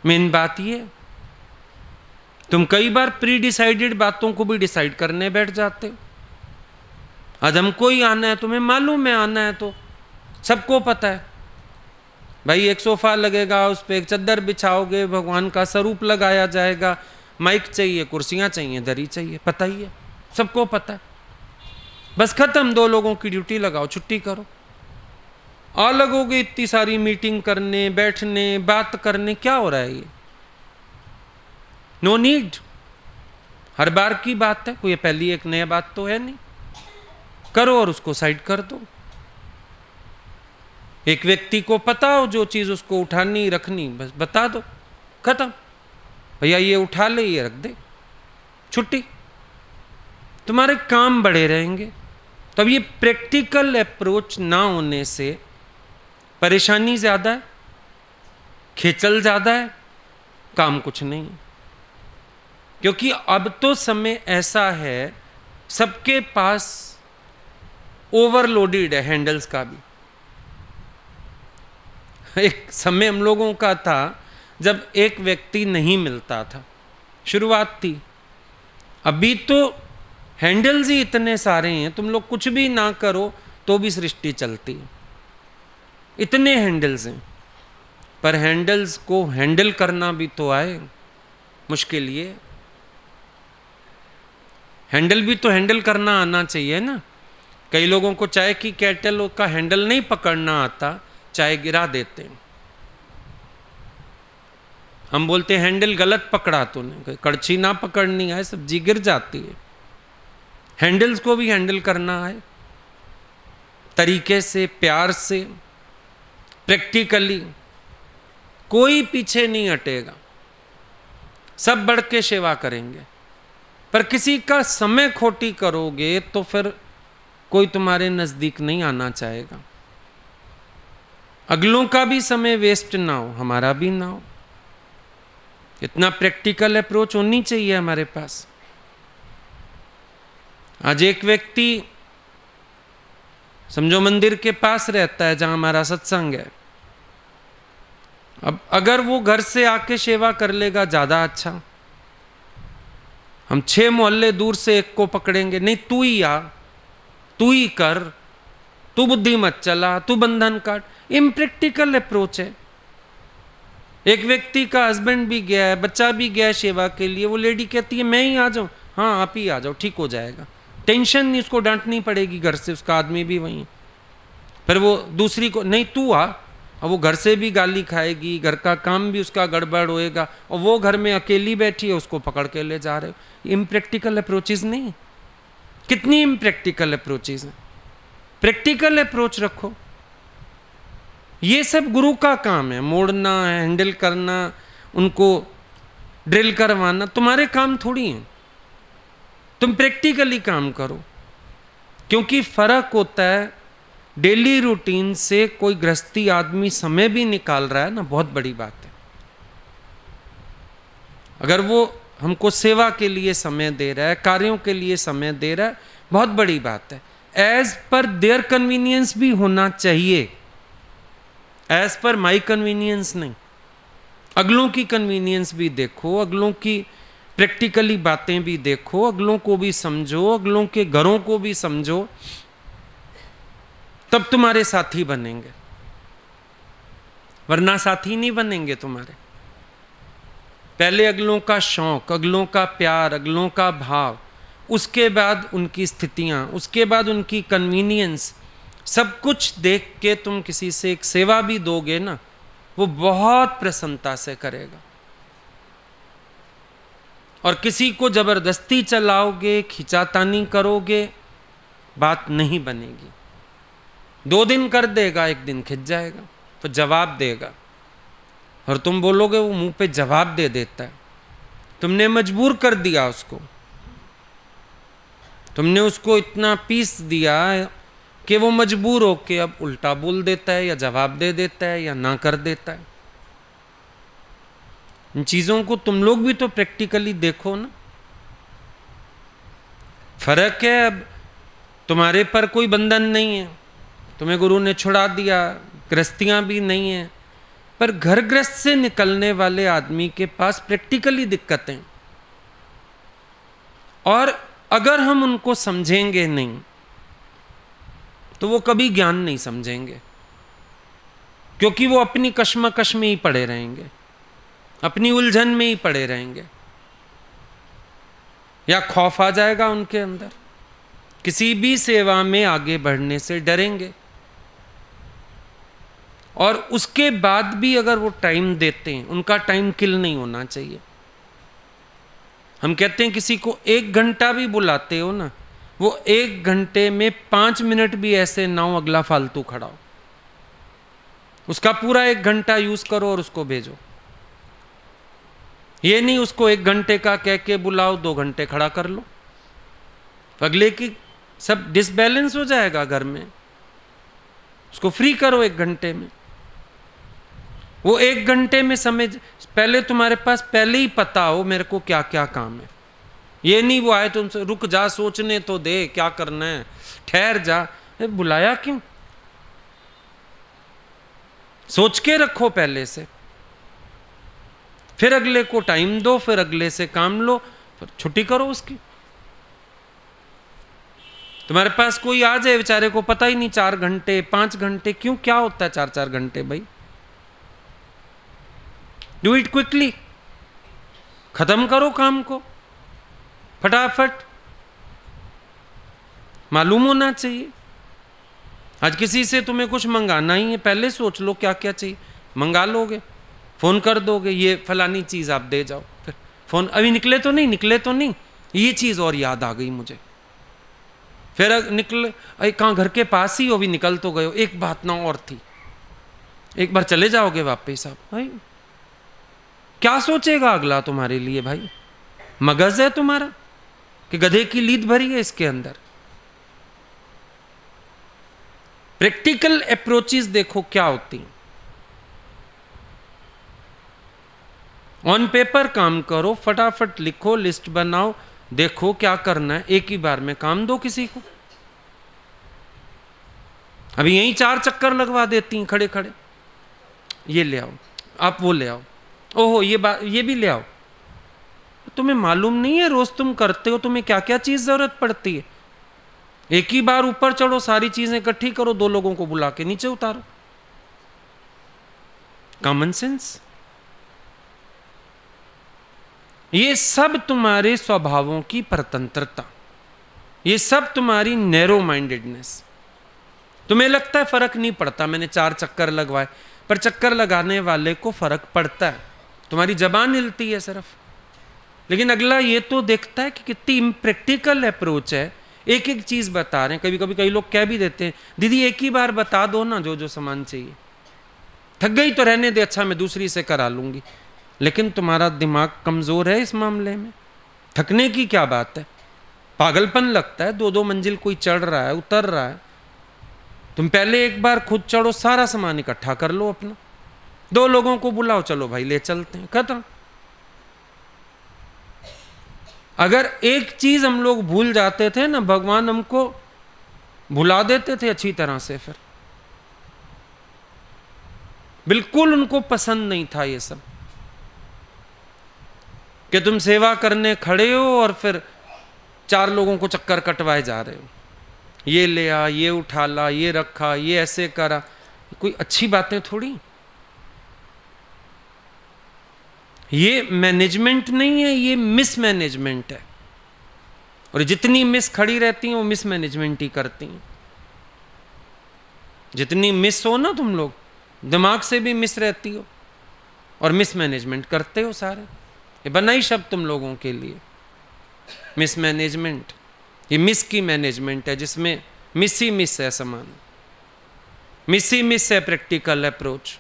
मेन बात ये, तुम कई बार प्री डिसाइडेड बातों को भी डिसाइड करने बैठ जाते हो। आज हमको ही आना है, तुम्हें मालूम है आना है, तो सबको पता है भाई एक सोफा लगेगा, उस पर एक चद्दर बिछाओगे, भगवान का स्वरूप लगाया जाएगा, माइक चाहिए, कुर्सियां चाहिए, दरी चाहिए, पता ही है, सबको पता है। बस खत्म, 2 लोगों की ड्यूटी लगाओ, छुट्टी करो। और लगोगे इतनी सारी मीटिंग करने, बैठने, बात करने, क्या हो रहा है ये? No need. हर बार की बात है, कोई पहली एक नया बात तो है नहीं। करो और उसको साइड कर दो। एक व्यक्ति को पता हो जो चीज उसको उठानी रखनी, बस बता दो, खत्म। भैया ये उठा ले, ये रख दे, छुट्टी। तुम्हारे काम बड़े रहेंगे। तब ये प्रैक्टिकल अप्रोच ना होने से परेशानी ज्यादा है, खेचल ज्यादा है, काम कुछ नहीं। क्योंकि अब तो समय ऐसा है, सबके पास ओवरलोडेड है हैंडल्स का भी। एक समय हम लोगों का था जब एक व्यक्ति नहीं मिलता था, शुरुआत थी। अभी तो हैंडल्स ही इतने सारे हैं, तुम लोग कुछ भी ना करो तो भी सृष्टि चलती है। इतने हैंडल्स हैं, पर हैंडल्स को हैंडल करना भी तो आए। मुश्किल ये, हैंडल भी तो हैंडल करना आना चाहिए ना। कई लोगों को चाय की केटल का हैंडल नहीं पकड़ना आता, चाय गिरा देते हैं। हम बोलते हैं हैंडल गलत पकड़ा तूने, कड़छी ना पकड़नी आए, सब्जी गिर जाती है। हैंडल्स को भी हैंडल करना है, तरीके से, प्यार से, प्रैक्टिकली। कोई पीछे नहीं हटेगा, सब बढ़ के सेवा करेंगे। पर किसी का समय खोटी करोगे तो फिर कोई तुम्हारे नजदीक नहीं आना चाहेगा। अगलों का भी समय वेस्ट ना हो, हमारा भी ना हो। इतना प्रैक्टिकल अप्रोच होनी चाहिए हमारे पास। आज एक व्यक्ति समझो मंदिर के पास रहता है जहां हमारा सत्संग है। अब अगर वो घर से आके सेवा कर लेगा ज्यादा अच्छा। हम 6 मोहल्ले दूर से एक को पकड़ेंगे, नहीं तू ही आ, तू ही कर, तू बुद्धि मत चला, तू बंधन काट। इम्प्रैक्टिकल अप्रोच है। एक व्यक्ति का हस्बैंड भी गया है, बच्चा भी गया है सेवा के लिए, वो लेडी कहती है मैं ही आ जाऊं, हाँ आप ही आ जाओ, ठीक हो जाएगा, टेंशन नहीं, उसको डांटनी पड़ेगी घर से, उसका आदमी भी वहीं। फिर वो दूसरी को नहीं तू आ, और वो घर से भी गाली खाएगी, घर का काम भी उसका गड़बड़ होएगा, और वो घर में अकेली बैठी है, उसको पकड़ के ले जा रहे हो। इम्प्रैक्टिकल अप्रोचेज नहीं। कितनी इम्प्रैक्टिकल अप्रोचेज हैं। प्रैक्टिकल अप्रोच रखो। ये सब गुरु का काम है, मोड़ना, हैंडल करना, उनको ड्रिल करवाना तुम्हारे काम थोड़ी हैं। तुम प्रैक्टिकली काम करो। क्योंकि फर्क होता है डेली रूटीन से। कोई गृहस्थी आदमी समय भी निकाल रहा है ना, बहुत बड़ी बात है। अगर वो हमको सेवा के लिए समय दे रहा है, कार्यों के लिए समय दे रहा है, बहुत बड़ी बात है। एज पर देयर कन्वीनियंस भी होना चाहिए, एज पर माई कन्वीनियंस नहीं। अगलों की कन्वीनियंस भी देखो, अगलों की प्रैक्टिकली बातें भी देखो, अगलों को भी समझो, अगलों के घरों को भी समझो, तब तुम्हारे साथी बनेंगे, वरना साथी नहीं बनेंगे तुम्हारे। पहले अगलों का शौक, अगलों का प्यार, अगलों का भाव, उसके बाद उनकी स्थितियाँ, उसके बाद उनकी कन्वीनियंस, सब कुछ देख के तुम किसी से एक सेवा भी दोगे ना, वो बहुत प्रसन्नता से करेगा। और किसी को जबरदस्ती चलाओगे, खिंचातानी करोगे, बात नहीं बनेगी। 2 दिन कर देगा, 1 दिन खिंच जाएगा, तो जवाब देगा। और तुम बोलोगे वो मुंह पे जवाब दे देता है। तुमने मजबूर कर दिया उसको, तुमने उसको इतना पीस दिया कि वो मजबूर होके अब उल्टा बोल देता है, या जवाब दे देता है, या ना कर देता है। इन चीज़ों को तुम लोग भी तो प्रैक्टिकली देखो ना। फर्क है, अब तुम्हारे पर कोई बंधन नहीं है, तुम्हें गुरु ने छुड़ा दिया, गृहस्थियाँ भी नहीं है, पर घर गृहस्थ से निकलने वाले आदमी के पास प्रैक्टिकली दिक्कतें। और अगर हम उनको समझेंगे नहीं तो वो कभी ज्ञान नहीं समझेंगे, क्योंकि वो अपनी कश्मकश में ही पड़े रहेंगे, अपनी उलझन में ही पड़े रहेंगे, या खौफ आ जाएगा उनके अंदर, किसी भी सेवा में आगे बढ़ने से डरेंगे। और उसके बाद भी अगर वो टाइम देते हैं, उनका टाइम किल नहीं होना चाहिए। हम कहते हैं किसी को 1 घंटा भी बुलाते हो ना, वो 1 घंटे में 5 मिनट भी ऐसे ना हो अगला फालतू खड़ा हो, उसका पूरा 1 घंटा यूज करो और उसको भेजो। ये नहीं उसको 1 घंटे का कह के बुलाओ, 2 घंटे खड़ा कर लो, अगले की सब डिसबैलेंस हो जाएगा घर में। उसको फ्री करो 1 घंटे में। वो 1 घंटे में समझ, पहले तुम्हारे पास पहले ही पता हो मेरे को क्या क्या काम है। ये नहीं वो आए तुमसे रुक जा, सोचने तो दे क्या करना है, ठहर जा। बुलाया क्यों? सोच के रखो पहले से, फिर अगले को टाइम दो, फिर अगले से काम लो, फिर छुट्टी करो उसकी। तुम्हारे पास कोई आ जाए, बेचारे को पता ही नहीं, 4 घंटे 5 घंटे, क्यों क्या होता है 4-4 घंटे भाई? डू इट क्विकली, खत्म करो काम को फटाफट। मालूम होना चाहिए। आज किसी से तुम्हें कुछ मंगाना ही है, पहले सोच लो क्या क्या चाहिए, मंगा लोगे, फोन कर दोगे ये फलानी चीज आप दे जाओ, फिर फोन अभी निकले तो नहीं, निकले तो नहीं, ये चीज और याद आ गई मुझे, फिर निकले, अरे कहाँ घर के पास ही हो, भी निकल तो गए हो, एक बात ना और थी, एक बार चले जाओगे वापस आप। भाई क्या सोचेगा अगला तुम्हारे लिए? भाई मगज है तुम्हारा कि गधे की लीद भरी है इसके अंदर? प्रैक्टिकल अप्रोचेस देखो क्या होती हैं। ऑन पेपर काम करो, फटाफट लिखो, लिस्ट बनाओ, देखो क्या करना है, एक ही बार में काम दो किसी को। अभी यहीं 4 चक्कर लगवा देती हैं खड़े खड़े, ये ले आओ, आप वो ले आओ, ओहो ये भी ले आओ। तुम्हें मालूम नहीं है रोज तुम करते हो, तुम्हें क्या क्या चीज जरूरत पड़ती है। एक ही बार ऊपर चढ़ो, सारी चीजें इकट्ठी करो, 2 लोगों को बुला के नीचे उतारो। Common sense. ये सब तुम्हारे स्वभावों की परतंत्रता, ये सब तुम्हारी नैरो माइंडेडनेस। तुम्हें लगता है फर्क नहीं पड़ता, मैंने 4 चक्कर लगवाए, पर चक्कर लगाने वाले को फर्क पड़ता है। तुम्हारी जबान हिलती है सिर्फ, लेकिन अगला ये तो देखता है कि कितनी इम्प्रैक्टिकल अप्रोच है। एक एक चीज बता रहे हैं, कभी कभी कई लोग कह भी देते हैं दीदी एक ही बार बता दो ना जो जो सामान चाहिए, थक गई तो रहने दे, अच्छा मैं दूसरी से करा लूंगी। लेकिन तुम्हारा दिमाग कमजोर है इस मामले में, थकने की क्या बात है? पागलपन लगता है, 2-2 मंजिल कोई चढ़ रहा है, उतर रहा है, तुम पहले एक बार खुद चढ़ो, सारा सामान इकट्ठा कर लो अपना, 2 लोगों को बुलाओ, चलो भाई ले चलते हैं, खत्म। अगर एक चीज हम लोग भूल जाते थे ना, भगवान हमको भुला देते थे अच्छी तरह से। फिर बिल्कुल उनको पसंद नहीं था ये सब कि तुम सेवा करने खड़े हो और फिर 4 लोगों को चक्कर कटवाए जा रहे हो, ये ले आ, ये उठा ला, ये रखा, ये ऐसे करा। कोई अच्छी बातें थोड़ी। ये मैनेजमेंट नहीं है, ये मिसमैनेजमेंट है। और जितनी मिस खड़ी रहती हैं वो मिसमैनेजमेंट ही करती हैं। जितनी मिस हो ना तुम लोग, दिमाग से भी मिस रहती हो और मिसमैनेजमेंट करते हो सारे। ये बना ही शब्द तुम लोगों के लिए, मिसमैनेजमेंट। ये मिस की मैनेजमेंट है, जिसमें मिस ही मिस है समान, मिस ही मिस है प्रैक्टिकल अप्रोच।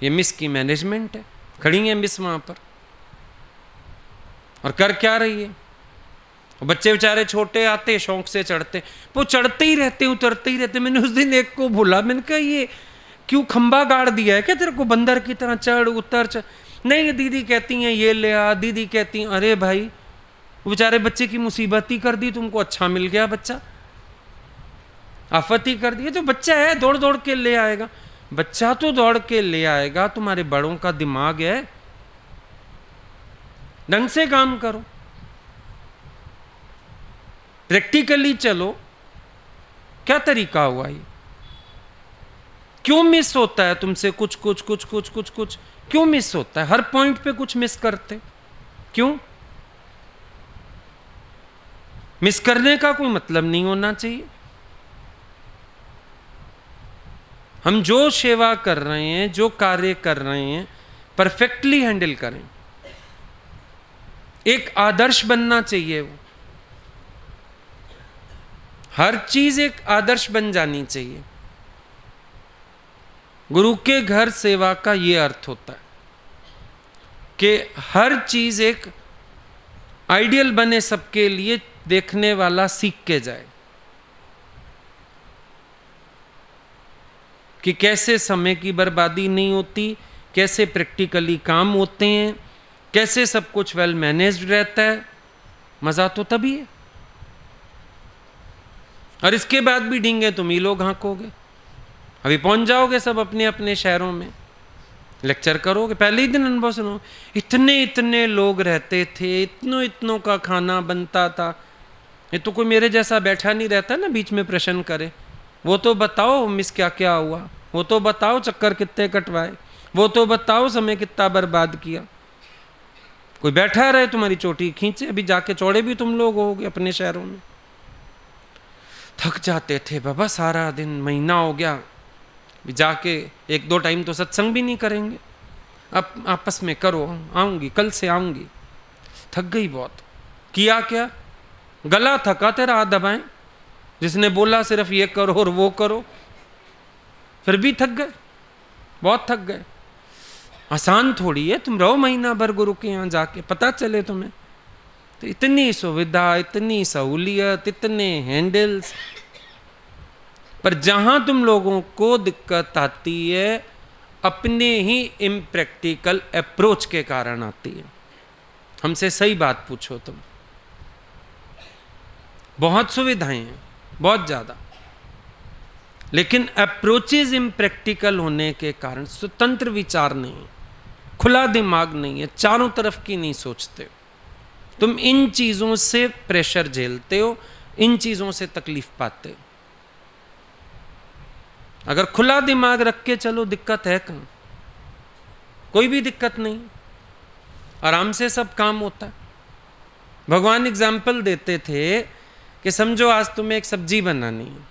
ये मिस की मैनेजमेंट है, खड़ी है मिस वहां पर। और कर क्या रही है? बच्चे बेचारे छोटे आते शौक से चढ़ते, वो चढ़ते ही रहते उतरते ही रहते। मैंने उस दिन एक को बोला, मैंने कहा ये क्यों खंबा गाड़ दिया है क्या तेरे को, बंदर की तरह चढ़ उतर चढ़। नहीं दीदी कहती हैं ये ले आ, दीदी कहती हैं। अरे भाई वो बेचारे बच्चे की मुसीबत ही कर दी तुमको, अच्छा मिल गया बच्चा, आफत ही कर दी। तो बच्चा है दौड़ दौड़ के ले आएगा, बच्चा तो दौड़ के ले आएगा, तुम्हारे बड़ों का दिमाग है, ढंग से काम करो, प्रैक्टिकली चलो। क्या तरीका हुआ ये? क्यों मिस होता है तुमसे कुछ कुछ कुछ कुछ कुछ कुछ क्यों मिस होता है? हर पॉइंट पे कुछ मिस करते, क्यों? मिस करने का कोई मतलब नहीं होना चाहिए। हम जो सेवा कर रहे हैं, जो कार्य कर रहे हैं, परफेक्टली हैंडल करें। एक आदर्श बनना चाहिए, वो हर चीज एक आदर्श बन जानी चाहिए। गुरु के घर सेवा का ये अर्थ होता है कि हर चीज एक आइडियल बने, सबके लिए देखने वाला सीख के जाए कि कैसे समय की बर्बादी नहीं होती, कैसे प्रैक्टिकली काम होते हैं, कैसे सब कुछ वेल मैनेज्ड रहता है। मजा तो तभी है। और इसके बाद भी डींगे तुम ही लोग हाँकोगे। अभी पहुंच जाओगे सब अपने अपने शहरों में, लेक्चर करोगे, पहले ही दिन अनुभव सुनो। इतने इतने लोग रहते थे, इतनों इतनों का खाना बनता था। ये तो कोई मेरे जैसा बैठा नहीं रहता ना बीच में प्रश्न करे, वो तो बताओ मिस क्या क्या हुआ, वो तो बताओ चक्कर कितने कटवाए, वो तो बताओ समय कितना बर्बाद किया। कोई बैठा रहे तुम्हारी चोटी खींचे। अभी जाके चौड़े भी तुम लोग होगे अपने शहरों में। थक जाते थे बाबा, सारा दिन महीना हो गया, जाके एक दो टाइम तो सत्संग भी नहीं करेंगे, अब आपस में करो, आऊंगी कल से आऊंगी। थक गई बहुत। किया क्या? गला थका तेरा, हाथ दबाएं। जिसने बोला सिर्फ ये करो और वो करो, फिर भी थक गए, बहुत थक गए। आसान थोड़ी है, तुम रहो महीना भर गुरु के यहाँ जाके, पता चले तुम्हें। तो इतनी सुविधा, इतनी सहूलियत, इतने हैंडल्स, पर जहां तुम लोगों को दिक्कत आती है अपने ही इम्प्रैक्टिकल अप्रोच के कारण आती है। हमसे सही बात पूछो तुम, बहुत सुविधाएं हैं, बहुत ज्यादा, लेकिन अप्रोचेज इम्प्रैक्टिकल होने के कारण स्वतंत्र विचार नहीं है, खुला दिमाग नहीं है, चारों तरफ की नहीं सोचते। तुम इन चीजों से प्रेशर झेलते हो, इन चीजों से तकलीफ पाते हो। अगर खुला दिमाग रख के चलो, दिक्कत है कहां? कोई भी दिक्कत नहीं, आराम से सब काम होता है। भगवान एग्जाम्पल देते थे कि समझो आज तुम्हें एक सब्जी बनानी है,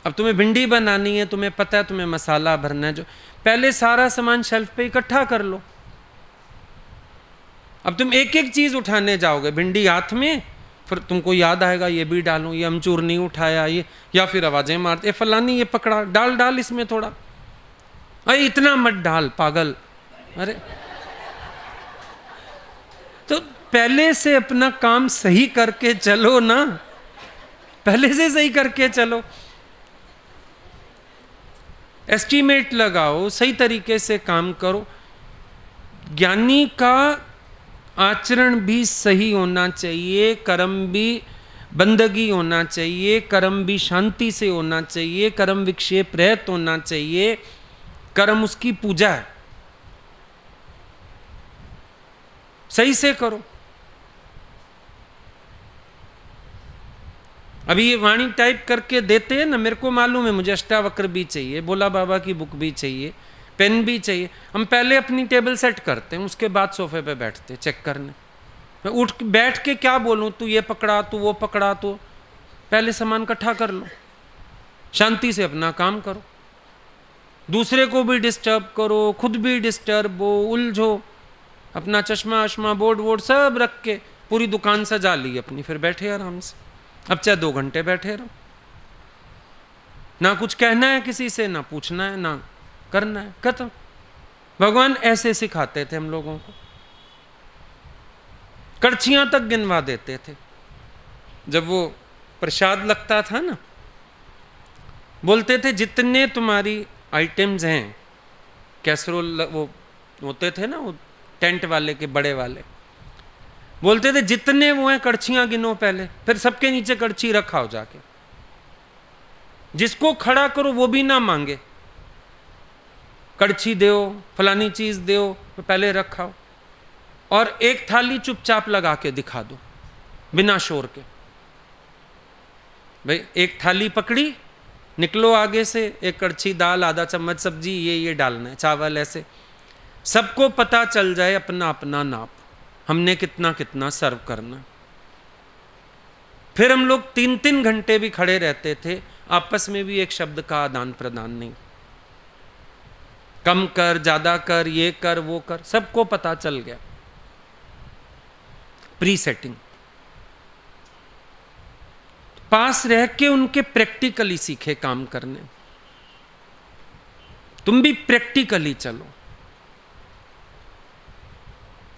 अब तुम्हें भिंडी बनानी है, तुम्हें पता है तुम्हें मसाला भरना है, जो पहले सारा सामान शेल्फ पे इकट्ठा कर लो। अब तुम एक एक चीज उठाने जाओगे, भिंडी हाथ में, फिर तुमको याद आएगा ये भी डालूं, ये अमचूर नहीं उठाया, ये, या फिर आवाजें मारते फलानी ये पकड़ा, डाल डाल इसमें थोड़ा, अरे इतना मत डाल पागल। अरे तो पहले से अपना काम सही करके चलो ना, पहले से सही करके चलो, एस्टीमेट लगाओ, सही तरीके से काम करो। ज्ञानी का आचरण भी सही होना चाहिए, कर्म भी बंदगी होना चाहिए, कर्म भी शांति से होना चाहिए, कर्म विक्षेप रहित होना चाहिए, कर्म उसकी पूजा है, सही से करो। अभी ये वाणी टाइप करके देते हैं ना, मेरे को मालूम है, मुझे अष्टावक्र भी चाहिए, भोला बाबा की बुक भी चाहिए, पेन भी चाहिए। हम पहले अपनी टेबल सेट करते हैं, उसके बाद सोफे पे बैठते चेक करने। मैं उठ बैठ के क्या बोलूँ, तू ये पकड़ा, तू वो पकड़ा, तो पहले सामान इकट्ठा कर लो, शांति से अपना काम करो, दूसरे को भी डिस्टर्ब करो, खुद भी डिस्टर्ब हो, उलझो, अपना चश्मा वश्मा बोर्ड वोर्ड सब रख के पूरी दुकान सजा ली अपनी, फिर बैठे आराम से। अब चाहे 2 घंटे बैठे रहो, ना कुछ कहना है किसी से, ना पूछना है, ना करना है, खत्म। भगवान ऐसे सिखाते थे हम लोगों को, कड़छियां तक गिनवा देते थे। जब वो प्रसाद लगता था ना, बोलते थे जितने तुम्हारी आइटम्स हैं, कैसरोल वो होते थे ना वो टेंट वाले के बड़े वाले, बोलते थे जितने वो हैं कड़छियां गिनो पहले, फिर सबके नीचे कड़छी रखाओ जाके, जिसको खड़ा करो वो भी ना मांगे, कड़छी दो, फलानी चीज दो, तो पहले रखाओ, और एक थाली चुपचाप लगा के दिखा दो बिना शोर के। भाई एक थाली पकड़ी, निकलो आगे से, एक कड़छी दाल, आधा चम्मच सब्जी, ये डालना है, चावल, ऐसे सबको पता चल जाए अपना अपना नाप, हमने कितना कितना सर्व करना। फिर हम लोग 3-3 घंटे भी खड़े रहते थे, आपस में भी एक शब्द का आदान प्रदान नहीं, कम कर, ज्यादा कर, ये कर, वो कर, सबको पता चल गया, प्री सेटिंग। पास रह के उनके प्रैक्टिकली सीखे काम करने, तुम भी प्रैक्टिकली चलो,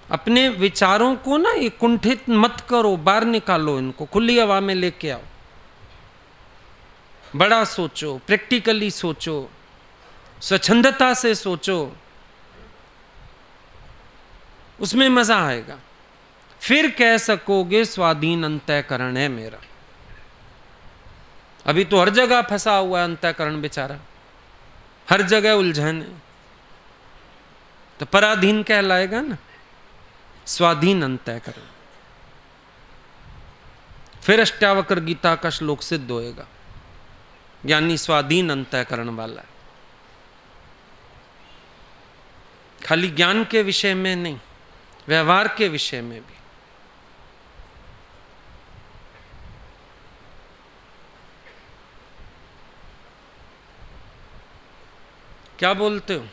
अपने विचारों को ना ये कुंठित मत करो, बाहर निकालो, इनको खुली हवा में लेके आओ, बड़ा सोचो, प्रैक्टिकली सोचो, स्वच्छंदता से सोचो, उसमें मजा आएगा। फिर कह सकोगे स्वाधीन अंतःकरण है मेरा। अभी तो हर जगह फंसा हुआ है अंतःकरण बेचारा, हर जगह उलझन है, तो पराधीन कहलाएगा ना, स्वाधीन अंतःकरण। फिर अष्टावक्र गीता का श्लोक सिद्ध होएगा, ज्ञानी स्वाधीन अंतःकरण वाला है। खाली ज्ञान के विषय में नहीं, व्यवहार के विषय में भी। क्या बोलते हो?